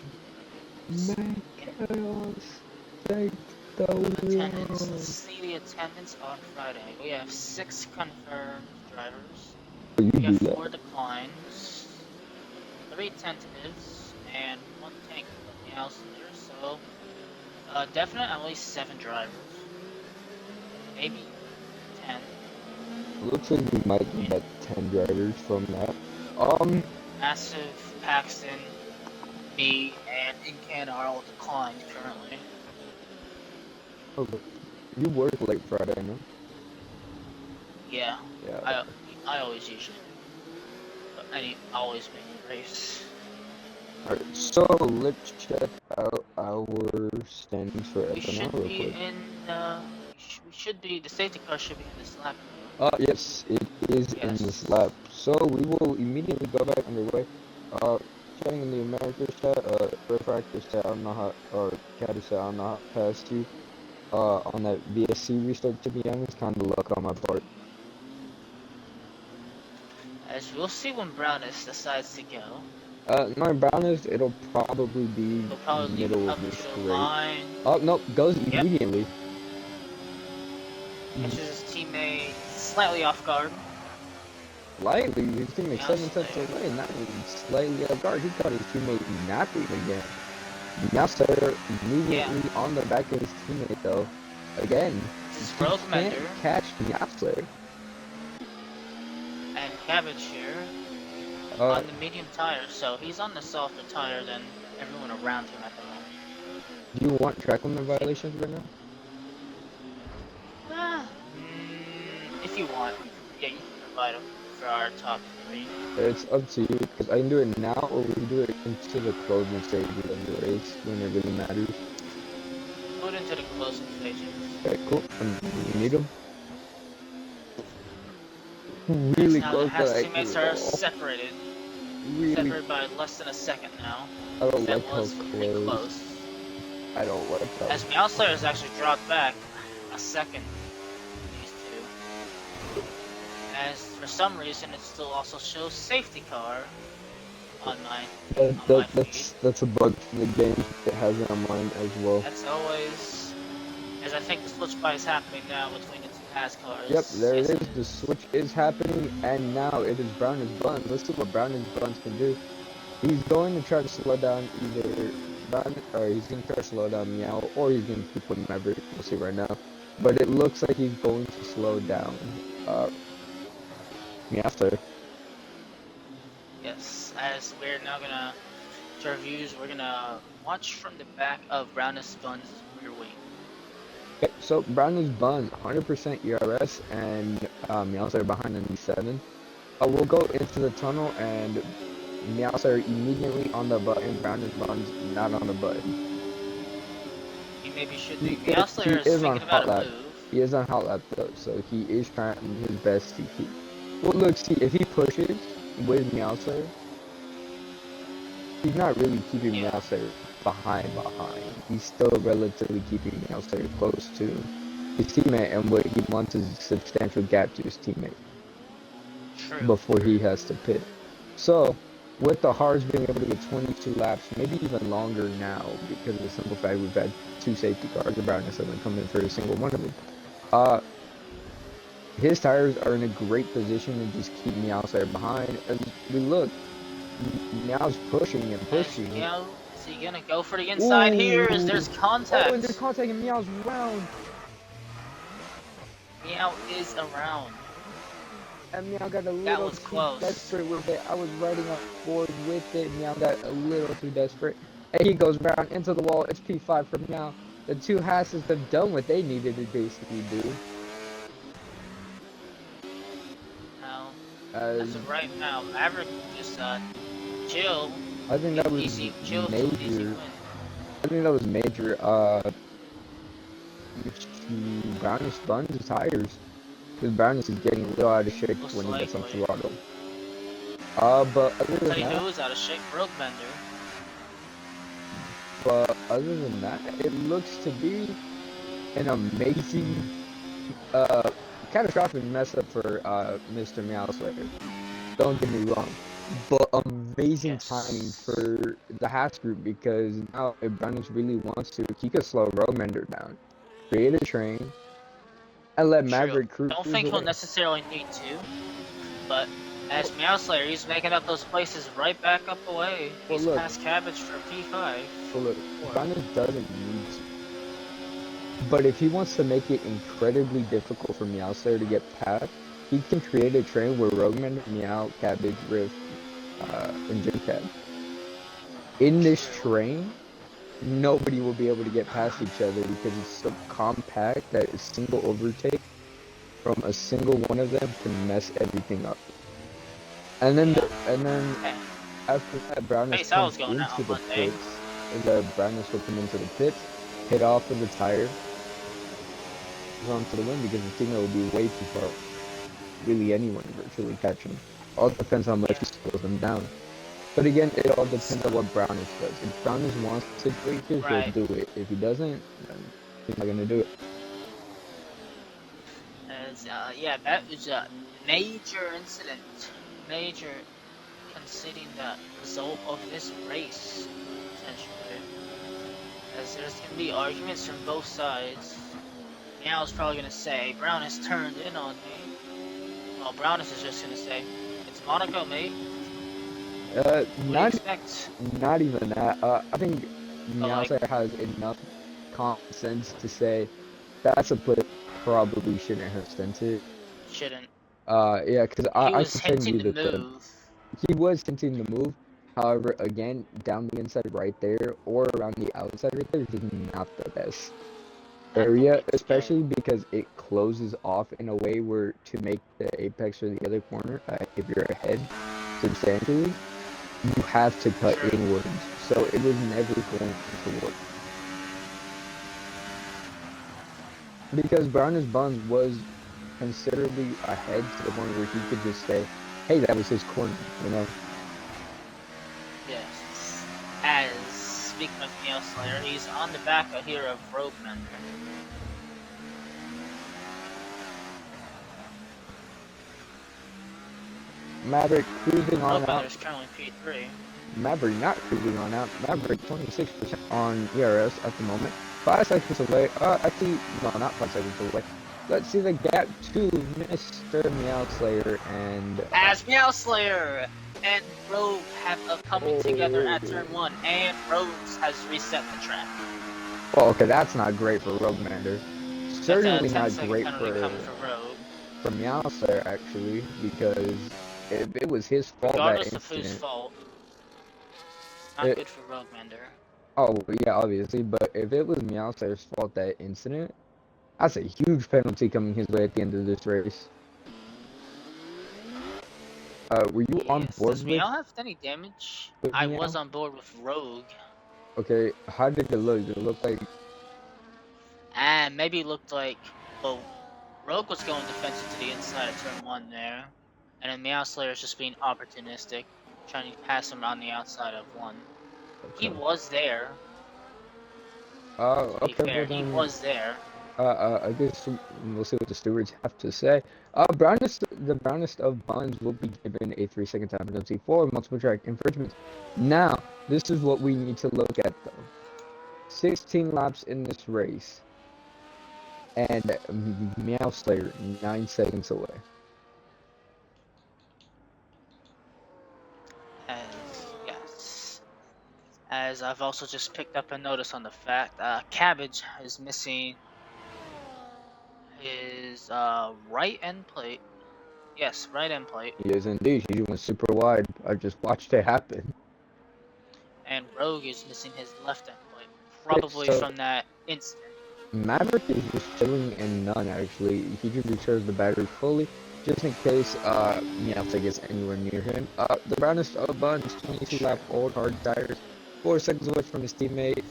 Make chaos take the world. Let's see the attendance on Friday. We have 6 confirmed drivers. We have 4 declines, 3 tentatives, and 1 tank from the house there. So, definitely at least 7 drivers. Maybe 10. Looks like we might get 10 drivers from that. Massive, Paxton, me, and Incan are all declined currently. Oh, but you work late Friday, no? Yeah, Yeah. I always usually do. But I always make the race. Alright, so let's check out our standings for We FNL should real be quick. in, we should be, the safety car should be in this lap though. Yes, it is in this Yes. lap. So we will immediately go back underway. Uh, Chatting in the Americas chat, Refractor chat, I don't know how, or Catter chat, I don't know how to pass you. On that VSC restart, to be honest, kind of luck on my part. As we'll see when Brownus decides to go. My brownest, it'll probably be He'll probably leave it middle up of the to the straight. line. Oh, no, goes Yep. immediately. Catches his teammate slightly off guard. Slightly, his teammate Yeah, 7 tenths away, not even slightly off guard. He caught his teammate napping again. Now, sir, immediately on the back of his teammate, though. Again, This is he Rogue can't Mender catch Yapser. and Cabbage here on the medium tire, so he's on the softer tire than everyone around him at the moment. Do you want track limit violations right now? If you want, yeah, you can provide them for our top 3. It's up to you, because I can do it now, or we can do it into the closing stages of the race, when it really matters. Put into the closing stages. Okay, cool. You need them? Really Now the close, Haas but teammates are separated. really, Separated by less than a second now. I don't That like how was pretty close. I don't like how. As Meowslayer has actually dropped back a second. These two. As for some reason, it still also shows safety car on my feed. That's a bug in the game. It has it on mine as well. That's always, as I think the switch by is happening now between the two Haas cars. Yep, there Yes, it is. The switch is happening, and now it is Brown as Buns. Let's see what Brown as Buns can do. He's going to try to slow down either Brown, or he's going to try to slow down Meow, or he's going to keep with Maverick. We'll see right now. But it looks like he's going to slow down Meowster. Yes, as we're now gonna, to our views, we're gonna watch from the back of Brownus Buns' rear wing. Okay, so Brown is Bun, 100% ERS, and Meowster behind on E7. We'll go into the tunnel, and Meowster immediately on the button. Brown is Bun's not on the button. He maybe should be. Meowslayer is thinking about a move. He is on hot lap though, so he is trying his best to keep. Well, look, see, if he pushes with Meowster, he's not really keeping Meowster behind. He's still relatively keeping Meowster close to his teammate, and what he wants is a substantial gap to his teammate. True. Before he has to pit. So, with the Hards being able to get 22 laps, maybe even longer now, because of the simple fact we've had 2 safety cars, the Brownus hasn't come in for a single one of them. His tires are in a great position to just keep Meowster behind. As we look, Meow's pushing and pushing. Meow, is he gonna go for the inside here? Is there's contact? Oh, and there's contact, and Meow's round. Meow is around. And Meow got a little too desperate with it. I was riding up board with it. Meow got a little too desperate. And he goes round into the wall. It's P5 for Meow. The 2 Hasses have done what they needed to basically do. Now, as of right now, Maverick just chill. I think that was easy, major. I think that was major. Brownus buns his tires. Because Brownus is getting a little out of shape when he gets on throttle. But other than that, who is out of shape? Rogue Mender. But other than that, it looks to be an amazing, catastrophic mess up for Mr. Meowslayer. Don't get me wrong, but amazing timing for the Haas group, because now if Brownus really wants to, he could slow Rogue Mender down, create a train, and let Maverick cruise. Don't think he'll necessarily need to, but as Meowslayer, he's making up those places right back up away. He's past Cabbage for P5. Well, look, Brownus doesn't need to. But if he wants to make it incredibly difficult for Meowslayer to get past, he can create a train where Rogueman, Meow, Cabbage, Riff, and Jim Cab. In this train, nobody will be able to get past each other because it's so compact that a single overtake from a single one of them can mess everything up. And then, Okay. after that, Brownus Pace I was comes going out into on the Monday. pits, and the Brownus will come into the pits, hit off of the tire, run to the win because the teammate will be way too far. Really, anyone virtually catch him. All depends how much he slows them down. But again, it all depends on what Brownus does. If Brownus wants to do it here, Right. he'll do it. If he doesn't, then he's not gonna do it. As, yeah, that was a major incident. Major conceding the result of this race, essentially. As there's going to be arguments from both sides. Meow's probably going to say, Brown has turned in on me. Well, Brownus is just going to say, it's Monaco, mate. What do you expect? Not even that. I think But, like, Meowser has enough common sense to say that's a play probably shouldn't have sent it. shouldn't. Yeah, because He I was can send hinting you to the clip. move. He was hinting the move. However, again, down the inside right there or around the outside right there is not the best area, especially because it closes off in a way where to make the apex or the other corner, if you're ahead substantially, you have to cut inwards. So it was never going to work. Because Brown's Buns was considerably ahead to the point where he could just say, hey, that was his corner, you know? Yes. As, speaking of Meow Slayer, he's on the back here of Rogue Mender. Maverick cruising on out. Is currently P3. Maverick not cruising on out. Maverick 26% on ERS at the moment. 5 seconds away. Actually, no, not 5 seconds away. Let's see the gap to Mr. Meowslayer and... As Meowslayer and Rogue have a coming together at turn 1, and Rose has reset the track. Oh, okay, that's not great for Rogue Mander. Certainly not great for Rogue. For Meowslayer, actually, because if it was his fault, regardless that of whose incident, fault, not good for Rogue Mender. Oh, yeah, obviously, but if it was Meowslayer's fault, that incident, that's a huge penalty coming his way at the end of this race. Were you on board Does Meow have any damage? I was on board with Rogue. Okay, how did it look? Did it look like... And maybe it looked like, well, Rogue was going defensive to the inside of turn 1 there. And then Meowslayer is just being opportunistic, trying to pass him on the outside of 1. Okay. He was there. Okay, fair, he was there. I guess we'll see what the stewards have to say. The brownest of buns will be given a 3-second time penalty for multiple track infringement. Now, this is what we need to look at though. 16 laps in this race. And Meowslayer 9 seconds away. As I've also just picked up a notice on the fact, Cabbage is missing his right end plate. Yes, right end plate. He is indeed. He went super wide. I just watched it happen. And Rogue is missing his left end plate, probably from that incident. Maverick is just chilling in none, actually. He just recharges the battery fully, just in case Meowslayer gets anywhere near him. The brownest of buns, 22 lap old hard tires, 4 seconds away from his teammate.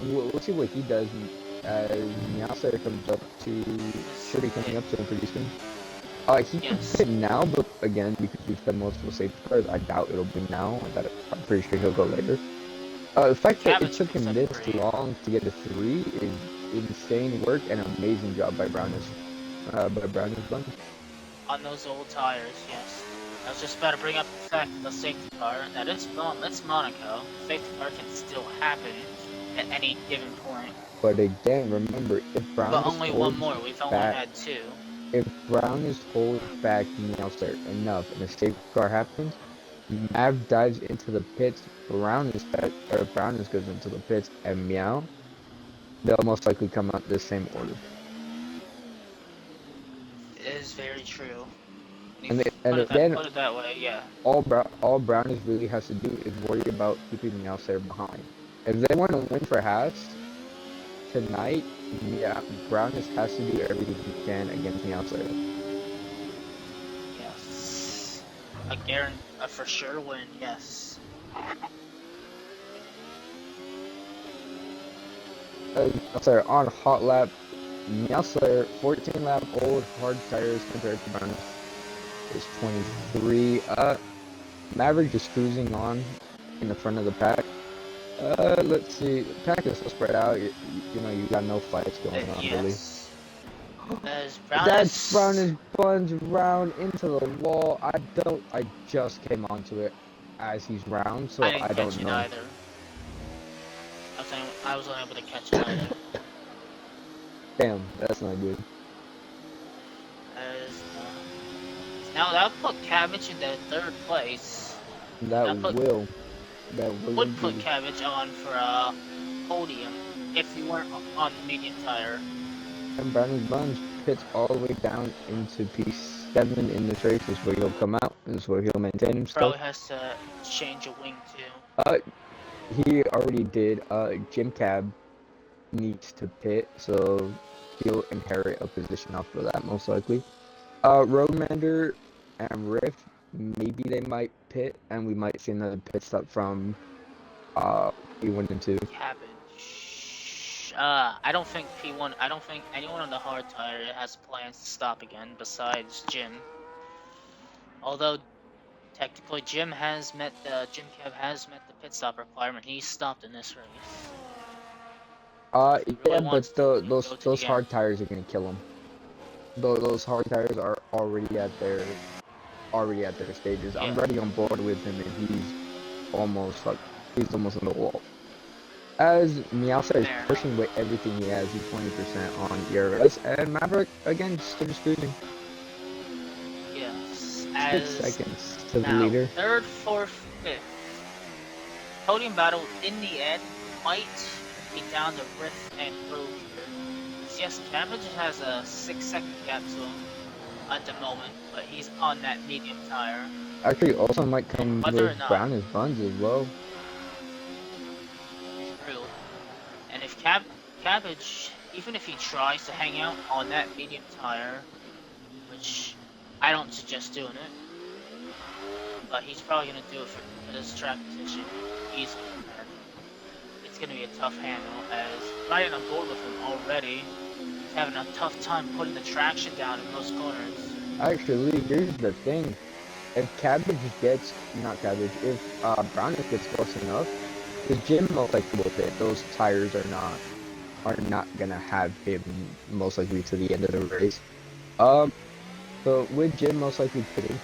We'll see what he does as Meowslayer comes up to, should be coming up to him pretty soon. He can hit now, but again, because we've done multiple safety cars, I doubt it'll be now. I'm pretty sure he'll go later. The fact that it took him this long to get a 3 is insane work and an amazing job by Brownus. Buns. On those old tires, yes. I was just about to bring up the fact of the safety car, that it's Monaco. Safety car can still happen at any given point. But again, remember, if Brownus but only one more, we've only had 2. If Brownus holds back Meowslayer enough and a safety car happens, Mav dives into the pits, Brownus goes into the pits, and Meow, they'll most likely come out the same order. It is very true. When you And again, put it that way, yeah. all Brown really has to do is worry about keeping the outsider behind. If they want to win for Haas tonight, yeah, Brown has to do everything he can against the outsider. Yes. A for sure win, yes. Outsider on hot lap, Outsider 14 lap old hard tires compared to Brown is 23. Maverick just cruising on in the front of the pack. Let's see. The pack is so spread out. You know, you got no fights going on really. Yes. As That's Brownus. Brownus buns round into the wall. I just came onto it as he's round, so I didn't I catch don't it know. either. I was unable to catch it either. Damn, that's not good. As, now that put Cabbage in the third place. That will Would put indeed. Cabbage on for a podium if he weren't on the medium tire. And Brownus buns pits all the way down into P7 in this race. Is where he'll come out. Is where he'll maintain himself. Probably has to change a wing too. He already did. Jim Cab needs to pit, so he'll inherit a position off of that most likely. Roadmander and Riff, maybe they might pit, and we might see another pit stop from P1 and 2. Cabbage. I don't think anyone on the hard tire has plans to stop again besides Jim. Although technically Jim Cab has met the pit stop requirement. He stopped in this race. Yeah, but those hard tires are gonna kill him. Those hard tires are already at their stages. Yeah. I'm already on board with him, and he's almost on the wall. As Meowster is pushing with everything he has, he's 20% on ERS, and Maverick again still just cruising. Yes. 6 seconds to the leader. Third, fourth, fifth. Podium battle in the end might be down to Riff and Rogue here. Yes, Cabbage has a 6-second gap to him at the moment, but he's on that medium tire. Actually, also might come with Brown as buns as well. True. And if Cabbage, even if he tries to hang out on that medium tire, which I don't suggest doing it, but he's probably gonna do it for his track position. It's gonna be a tough handle, as riding on board with him already, he's having a tough time putting the traction down in those corners. Actually, here's the thing. If Brownus gets close enough, because Jim most likely will fit, those tires are not gonna have him most likely to the end of the race. So with Jim most likely pitting,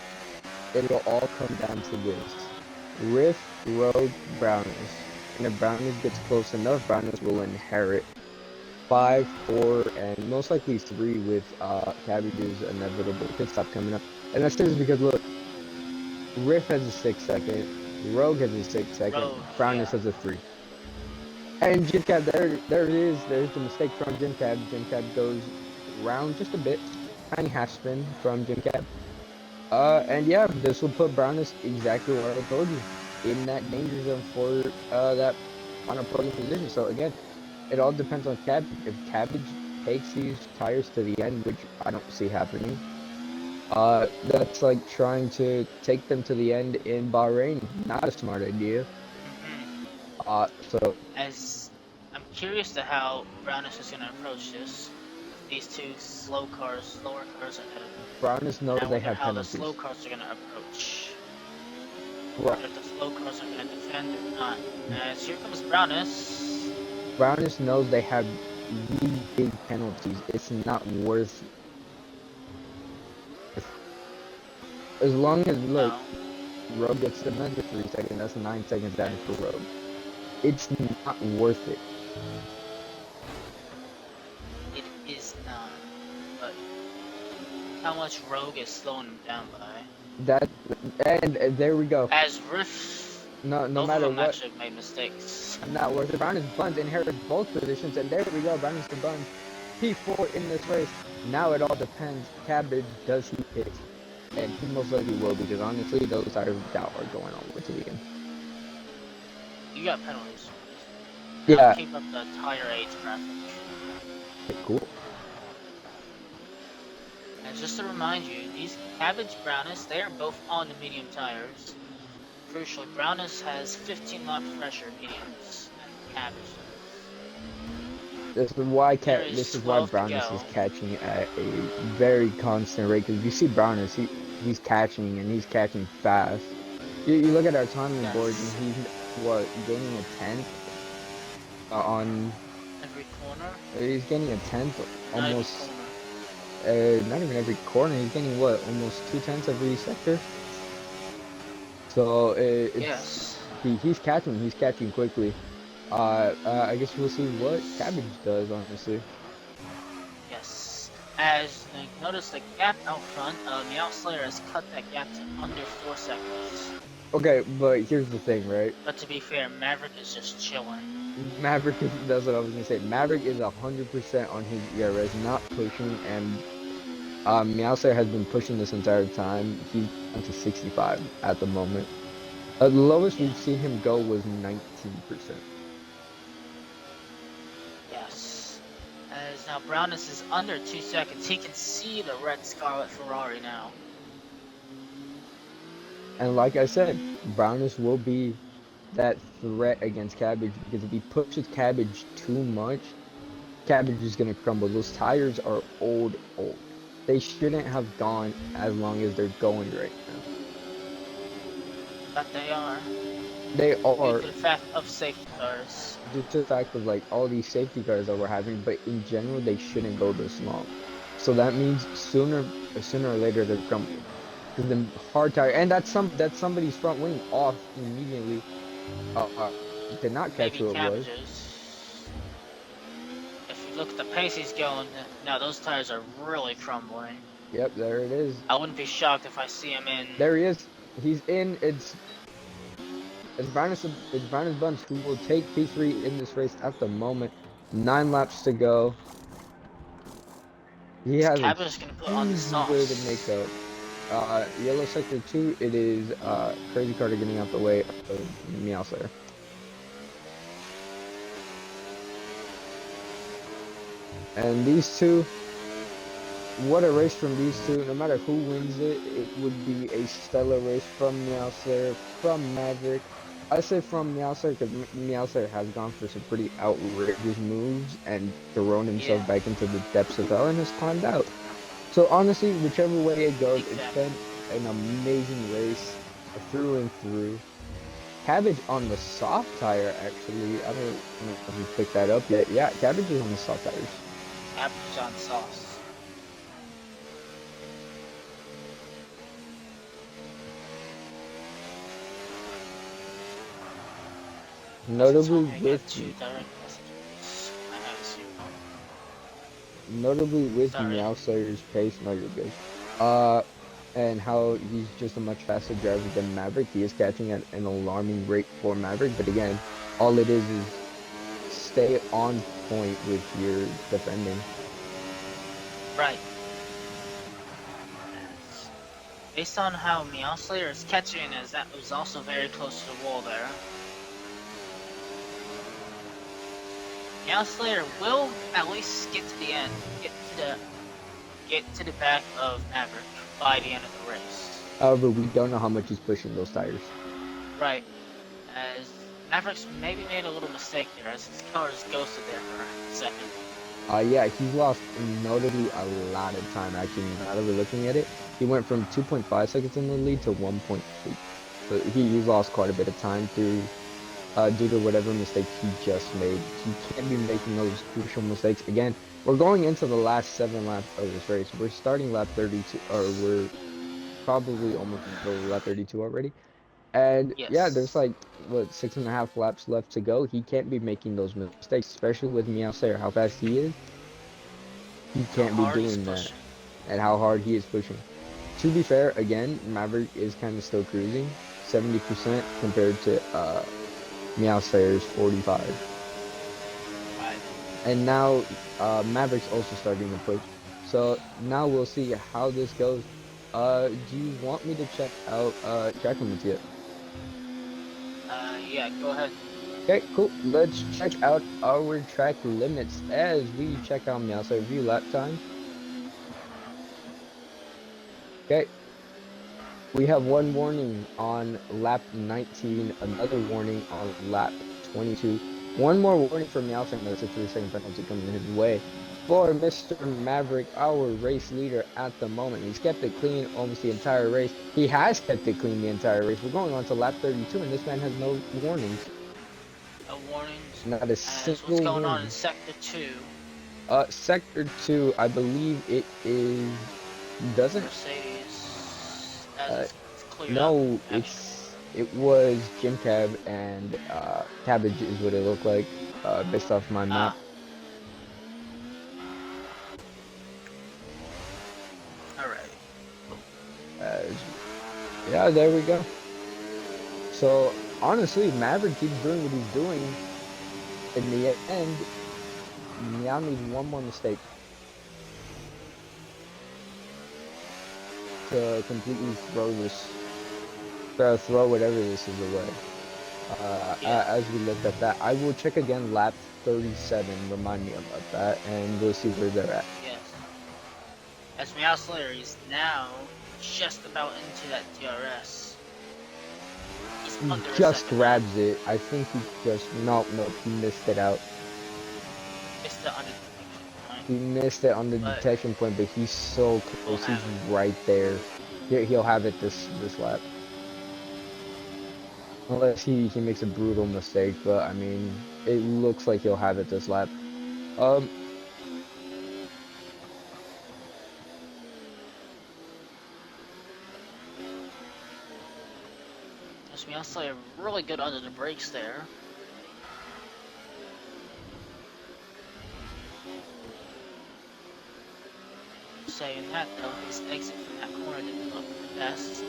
it'll all come down to this. Riff, Rogue, Brownus. And if Brownus gets close enough, Brownus will inherit 5, 4, and most likely 3 with Cabbage's inevitable pit stop coming up. And that's just because, look, Riff has a 6-second, Rogue has a 6-second, Brownus has a 3. And Jim Cab, there it is. There's the mistake from Jim Cab. Jim Cab goes round just a bit. Tiny half spin from Jim Cab. And yeah, this will put Brownus exactly where I told you, in that danger zone for that on a podium position. So again, it all depends on Cabbage. If Cabbage takes these tires to the end, which I don't see happening, that's like trying to take them to the end in Bahrain. Not a smart idea. So as I'm curious to how Brownus is gonna approach this. These two slower cars ahead of him. Brownus knows they have how penalties. the slow cars are gonna approach. Right. If the slow cars are gonna defend or not. As here comes Brownus. Brownus knows they have really big penalties. It's not worth it. As long as, look, Rogue gets another 3 seconds, that's 9 seconds down for Rogue. It's not worth it. It is not. But how much Rogue is slowing him down by? And there we go. As Riff, no both matter of them what, actually made mistakes. not worth it. Brownus buns inherits both positions, and there we go. Brownus the buns P4 in this race. Now it all depends. Cabbage, does he pit? And he most likely will, because honestly, those tires without are going all the way to the end. You got penalties. Yeah. Keep up the tire age graphic. Okay, cool. And just to remind you, these Cabbage Brownus, they are both on the medium tires. Crucially, Brownus has 15 lap fresher mediums than Cabbage does. This is why Brownus is catching at a very constant rate. Because you see Brownus, he's catching and he's catching fast. You look at our timing board and he's gaining a 10th on every corner. He's getting a 10th almost. Not even every corner. He's getting what, almost 2/10 every sector. So he's catching quickly. I guess we'll see what Cabbage does, honestly. Yes. As you notice, the gap out front, Meow Slayer has cut that gap to under 4 seconds. Okay, but here's the thing, right? But to be fair, Maverick is just chilling. That's what I was gonna say. Maverick is 100% on his ERS, not pushing, and Meow Slayer has been pushing this entire time. He's down to 65 at the moment. The lowest we've seen him go was 19%. Yes. As now Brownus is under 2 seconds. He can see the red Scarlet Ferrari now. And like I said, Brownus will be that threat against Cabbage, because if he pushes Cabbage too much, Cabbage is going to crumble. Those tires are old. They shouldn't have gone as long as they're going right now. But they are. They are. Due to the fact of safety cars. Due to the fact of like all these safety cars that we're having, but in general they shouldn't go this long. So that means sooner or later they're crumbling. Because the hard tire, and that's somebody's front wing off immediately. Did not catch who it was. If you look at the pace he's going, now those tires are really crumbling. Yep, there it is. I wouldn't be shocked if I see him in. There he is. He's in. It's Brandon Buns who will take P3 in this race at the moment. 9 laps to go. He has a huge way to make up. Yellow sector 2, it is Crazy Carter getting out the way of Meow Slayer. And these two, what a race from these two. No matter who wins it, it would be a stellar race from Meow Slayer, from Maverick. I say from Meow Slayer because Meow Slayer has gone for some pretty outrageous moves and thrown himself back into the depths of hell and has climbed out. So honestly, whichever way it goes, it's been an amazing race through and through. Cabbage on the soft tire, actually. I don't know if you picked that up yet. Yeah, Cabbage is on the soft tires. Cabbage on sauce. Notably with Meow Slayer's pace, no, you're good. And how he's just a much faster driver than Maverick. He is catching at an alarming rate for Maverick, but again, all it is stay on point with your defending. Right. Based on how Meow Slayer is catching, as that was also very close to the wall there. Meow Slayer will at least get to the end, get to the back of Maverick by the end of the race. However, we don't know how much he's pushing those tires. Right. As Maverick's maybe made a little mistake there, as his car is ghosted there for a second. Yeah, he's lost notably a lot of time, actually, now that we're looking at it. He went from 2.5 seconds in the lead to 1.8. So he's lost quite a bit of time through due to whatever mistake he just made. He can't be making those crucial mistakes. Again, we're going into the last 7 laps of this race. We're starting lap 32, or we're probably almost in lap 32 already. And yeah, there's like, what, 6.5 laps left to go. He can't be making those mistakes, especially with Meow Slayer, how fast he is. He can't be doing that. And how hard he is pushing. To be fair, again, Maverick is kind of still cruising, 70% compared to Meow Slayer's 45. Right. And now Maverick's also starting to push. So now we'll see how this goes. Do you want me to check out track limits yet? Yeah, go ahead. Okay, cool. Let's check out our track limits as we check out Meowsite view lap times. Okay, we have one warning on lap 19, another warning on lap 22. One more warning for Meowsite, and that's a 3-second penalty coming his way. For Mr. Maverick, our race leader at the moment. He's kept it clean almost the entire race. He has kept it clean the entire race. We're going on to lap 32, and this man has no warnings. No warnings. Not a As what's single going on in warning. Sector 2? Sector 2, I believe it is, doesn't, Mercedes, as it's cleared up, no, actually. it was Gym Cab and, Cabbage is what it looked like, based off my map. Alright. Yeah, there we go. So, honestly, Maverick keeps doing what he's doing. In the end, Meow needs one more mistake to completely throw whatever this is away. As we look at that, I will check again lap 37, remind me about that, and we'll see where they're at. Yes. As Meow Slayer is now just about into that DRS. He's under Just a second. grabs it. I think he just, nope, he missed it out. Missed it under detection point. He missed it on the detection point, but he's so close. He's right there. He'll have it this lap. Unless he makes a brutal mistake, but I mean, it looks like he'll have it this lap. Meow Slayer really good under the brakes there. Saying that though, his exit from that corner didn't look the best.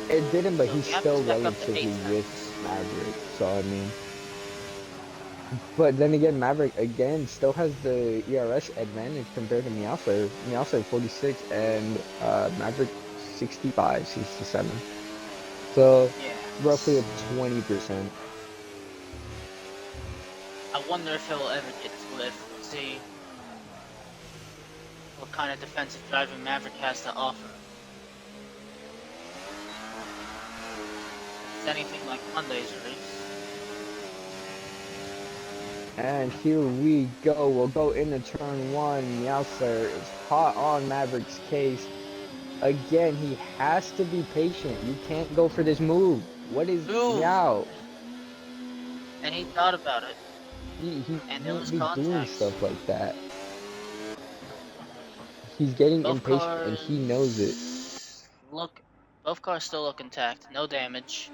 It didn't, but So he's still relatively with Maverick, so I mean. But then again, Maverick again still has the ERS advantage compared to Meowser. Meowser 46 and Maverick 65, 67. So yeah, roughly a 20%. I wonder if he'll ever get to lift. We'll see what kind of defensive driving Maverick has to offer. It's anything like Monday's race. And here we go. We'll go into turn 1. Meowser is hot on Maverick's case. Again, he has to be patient. You can't go for this move. What is Meow? And he thought about it. He can't be doing stuff like that. He's getting impatient and he knows it. Look, both cars still look intact. No damage.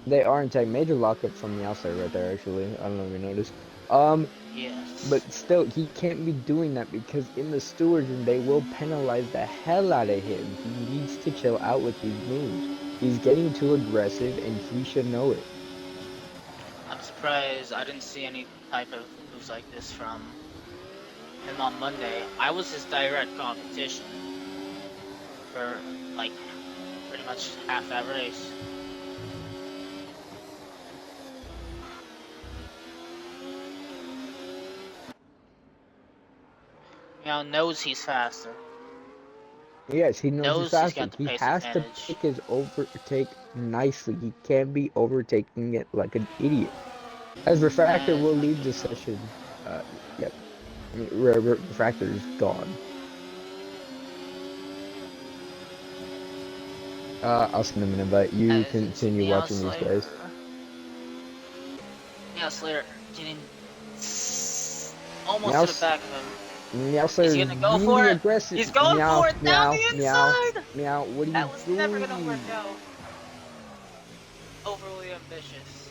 They are intact. Major lockup from the outside right there, actually. I don't know if you noticed. Yes. But still, he can't be doing that because in the stewards room, they will penalize the hell out of him. He needs to chill out with these moves. He's getting too aggressive and he should know it. I'm surprised I didn't see any type of moves like this from him on Monday. I was his direct competition for, like, pretty much half that race. Meow knows he's faster. Yes, he knows he's faster. He has advantage. to pick his overtake nicely. He can't be overtaking it like an idiot. As Refractor will leave the session. Yep. Refractor is gone. I'll send him an invite. You continue watching these guys. Meow Slayer getting almost to the back of him. Meow Slayer is gonna go for it. Aggressive. He's going for it down the inside. Meow, what are you doing? That was never gonna work out. Overly ambitious.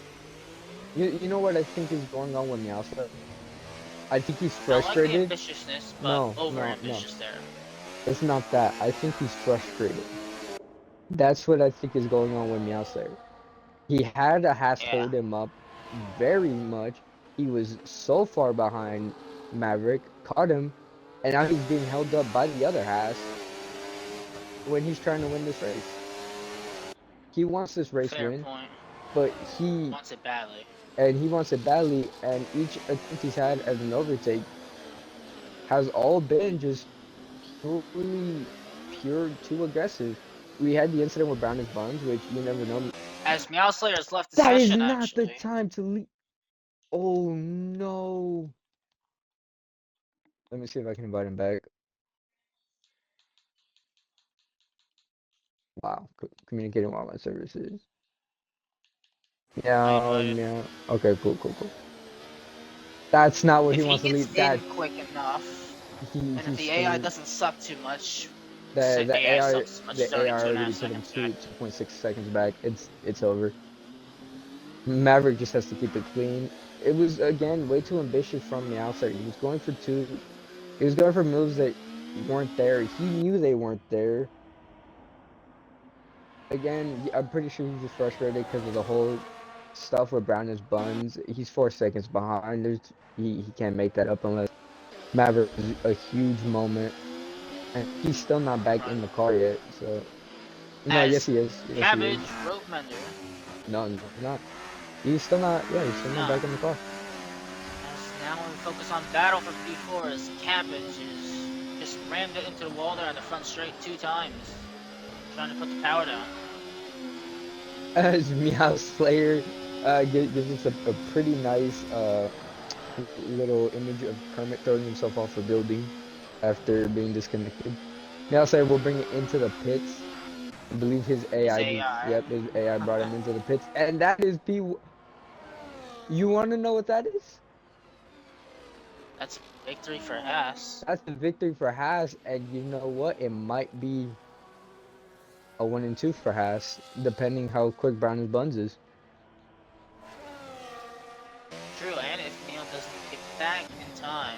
You know what I think is going on with Meow Slayer? I think he's frustrated. I like the ambitiousness, but over-ambitious there. It's not that. I think he's frustrated. That's what I think is going on with Meow Slayer. He had a Haas hold him up very much. He was so far behind Maverick, caught him, and now he's being held up by the other Haas. when he's trying to win this race. He wants this race Fair win, point. but he Wants it badly. wants it badly, and each attempt he's had at an overtake has all been just pure too aggressive. We had the incident with Brown is Buns, which you never know. As Meow Slayer's left the That is session, not the actually. time to leave. Oh no. Let me see if I can invite him back. Wow, communicating wildlife services. I Meow, invited. meow. Okay, cool. That's not what he If he wants to gets lead. in That quick enough, and if he's the AI still doesn't suck too much, the AI AI sucks too much. It's the already AI already 2.5 put him seconds back. 2.6 seconds back. It's over. Maverick just has to keep it clean. It was again way too ambitious from the outside. He was going for two. He was going for moves that weren't there. He knew they weren't there. Again, I'm pretty sure he's just frustrated because of the whole stuff with Brown is Buns. He's 4 seconds behind. He can't make that up unless Maverick is a huge moment, and he's still not back in Right. the car yet. So no, yes As he is. Yes he is. Cabbage Road Mender. No, he's not. He's still not. Yeah, he's still not Nah. back in the car. As now we focus on battle for P4 as Cabbage is just rammed it into the wall there on the front straight 2 times. Trying to put the power down. As Meow Slayer gives us a pretty nice little image of Kermit throwing himself off a building after being disconnected. Meow Slayer will bring it into the pits. I believe his His AI, AI. yep, his AI brought him into the pits, and that is P. You want to know what that is? That's victory for Haas. That's the victory for Haas, and you know what? It might be a 1 and 2 for Haas, depending how quick Brown and Buns is. True, and if Neil doesn't get back in time.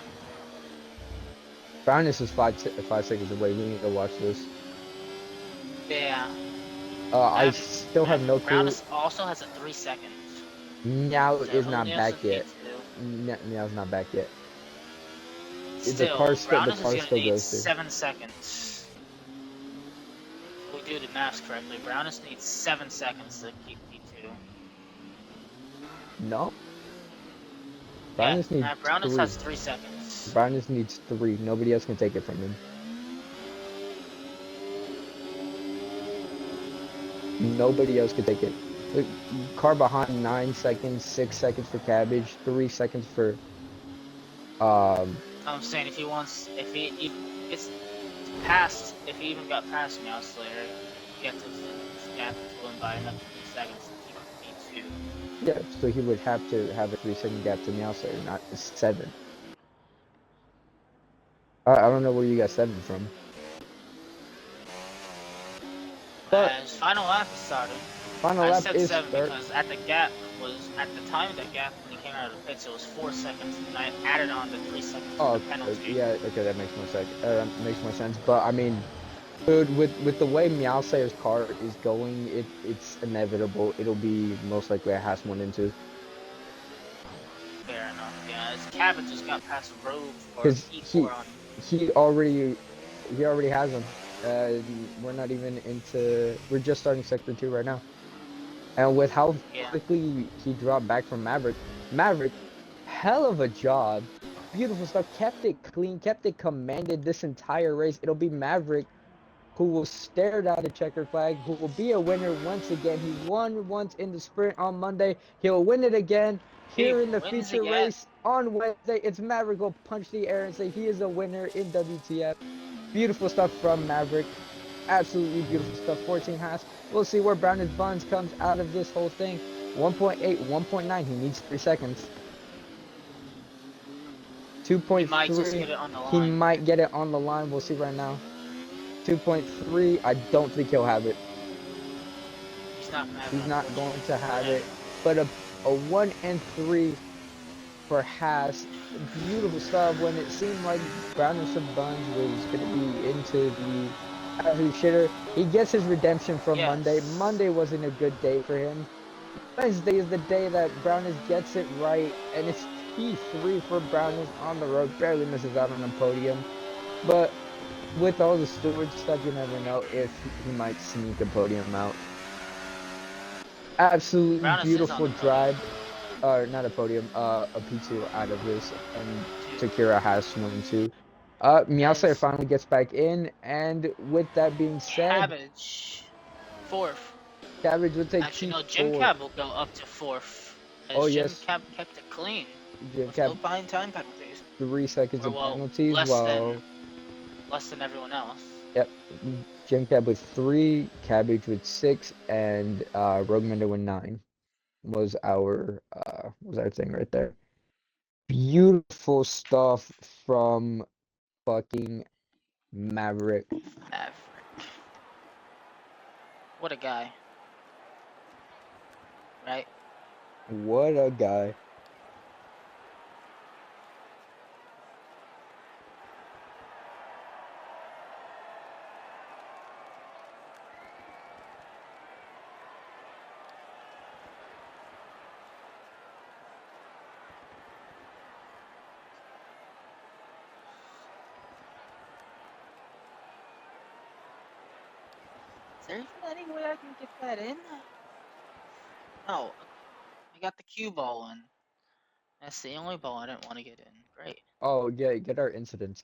Brownus is 5 seconds away. We need to watch this. Yeah. I still have no clue. Brownus also has a 3 seconds. Meow So is who not Nielsen back yet. needs to. Meow's not back yet. Still, The Brownus is car gonna still need goes through. 7 seconds. If we do the maths correctly, Brownus needs 7 seconds to keep P2. No. Yeah, Brownus needs Brownus 3. has 3 seconds. Brownus needs 3. Nobody else can take it from him. Nobody else can take it. The car behind 9 seconds, 6 seconds for Cabbage, 3 seconds for I'm saying if he gets past, if he even got past Meow Slayer, he has to gap to him by another 3 seconds to keep P2. yeah, so he would have to have a 3 second gap to Meow Slayer, not 7. I don't know where you got 7 from. But As final lap is starting. final I lap said is 7 start. because at the time of that gap when he came out of the pits it was 4 seconds and I added on the 3 seconds Oh, for the penalty. yeah, okay, that makes more sense. Makes more sense. But I mean, dude, with the way Meow Slayer's car is going, it's inevitable. It'll be most likely a Haas 1 and 2. Fair enough, yeah. As Cabot just got past Rogue for Because P4 on. he already has them. We're not even into. We're just starting sector 2 right now. And with how quickly he dropped back from Maverick, hell of a job. Beautiful stuff. Kept it clean, kept it commanded this entire race. It'll be Maverick who will stare down the checkered flag, who will be a winner once again. He won once in the sprint on Monday. He'll win it again here in the feature race on Wednesday. It's Maverick will punch the air and say he is a winner in WTF. Beautiful stuff from Maverick. Absolutely beautiful stuff. 14 Haas. We'll see where Brown and Buns comes out of this whole thing. 1.8, 1.9. He needs 3 seconds. 2.3. He might get it on the line. We'll see right now. 2.3. I don't think he'll have it. He's not going to have it. But a 1 and 3 for Haas. Beautiful stuff. When it seemed like Brown and Buns was going to be into the absolute shitter, he gets his redemption from Monday. Monday wasn't a good day for him. Wednesday is the day that Browners gets it right, and it's P3 for Browners on the road. Barely misses out on the podium. But with all the steward stuff, you never know if he might sneak a podium out. Absolutely Brownus is on beautiful the podium. drive, or not a podium, a P2 out of this, and Two. Takira has 1-2. Meowsire As finally gets back in, and with that being said, Cabbage, fourth. Cabbage will take Actually, no, Jim P4. Cab will go up to fourth. Oh As Jim yes, Cab kept it clean Jim with no Cab time penalties. 3 seconds Or, of well, penalties, less than while everyone else. yep, Jim Cab with 3, Cabbage with 6, and Rogue Mender with 9 was our thing right there. Beautiful stuff from fucking Maverick. Maverick. What a guy. Right? What a guy. Is there even any way I can get that in? No. I got the cue ball in. That's the only ball I didn't want to get in. Great. Oh yeah, get our incidents,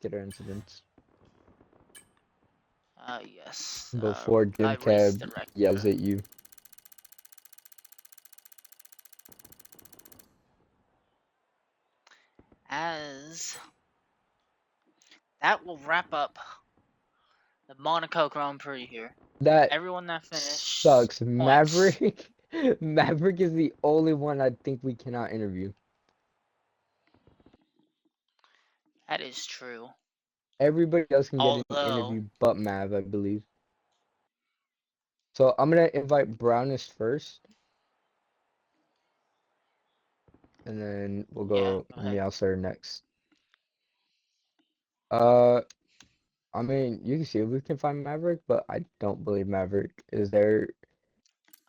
Yes. before Guy Jim race Cab yells director. at you. As that will wrap up the Monaco Grand Prix here. That Everyone that finished sucks. points. Maverick Maverick is the only one I think we cannot interview. That is true. Everybody else can get an Although, interview but Mav, I believe. So I'm gonna invite Brownest first, and then we'll yeah, go go ahead. Meowser next. Uh, I mean, you can see if we can find Maverick, but I don't believe Maverick is there.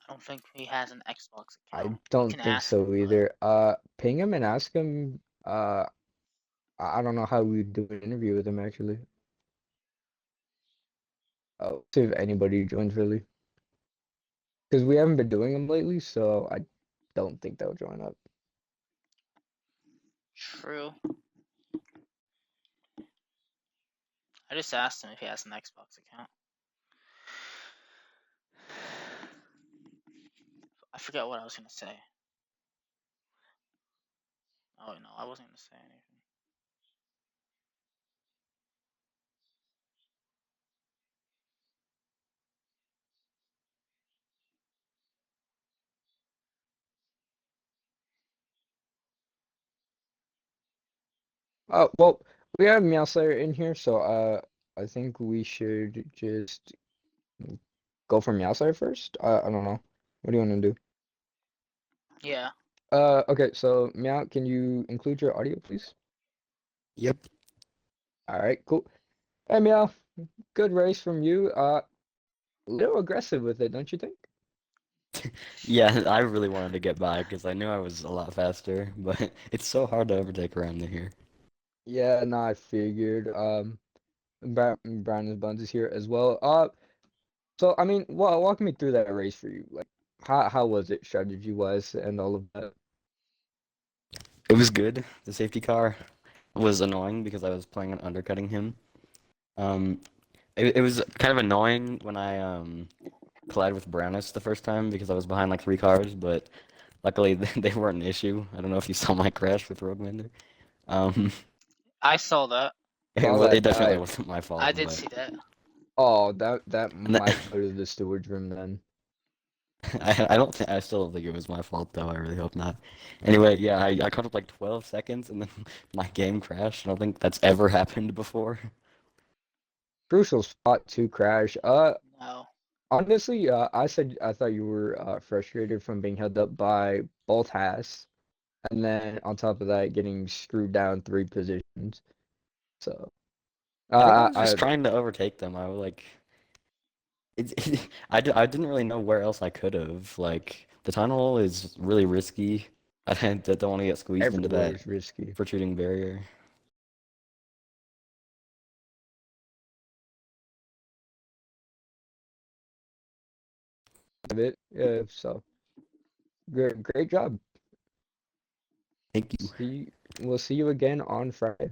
I don't think he has an Xbox I account. We don't can think ask him, so but either. Ping him and ask him. I don't know how we do an interview with him actually. Oh, see if anybody joins really, because we haven't been doing them lately, so I don't think they'll join up. true. I just asked him if he has an Xbox account. I forget what I was gonna say. Oh no, I wasn't gonna say anything. Well, we have Meowslayer in here, so I think we should just go for Meowslayer first. I don't know. What do you want to do? Yeah. Okay, so Meow, can you include your audio, please? Yep. All right, cool. Hey, Meow, good race from you. A little aggressive with it, don't you think? Yeah, I really wanted to get by because I knew I was a lot faster, but it's so hard to overtake around here. Yeah, no, I figured. Brown and Buns is here as well. So I mean, well, walk me through that race for you. Like, how was it strategy wise and all of that? It was good. The safety car was annoying because I was planning on undercutting him. Um, it was kind of annoying when I collided with Brownus the first time because I was behind like 3 cars, but luckily they weren't an issue. I don't know if you saw my crash with Rogue Mender. Um, I saw that. Saw it that definitely that wasn't my fault, I did but see that. oh that and then, might go to the steward's room then. I still don't think it was my fault though. I really hope not. Anyway, yeah, I caught up like 12 seconds and then my game crashed. I don't think that's ever happened before. Crucial spot to crash. No. Honestly, I thought you were frustrated from being held up by both Haas, and then on top of that, getting screwed down 3 positions. So, I think I was I just trying to overtake them. I was like, I didn't really know where else I could have. Like, the tunnel is really risky. I don't want to get squeezed into everywhere that is risky. protruding barrier. of it. So great job. Thank you. We'll see you again on Friday.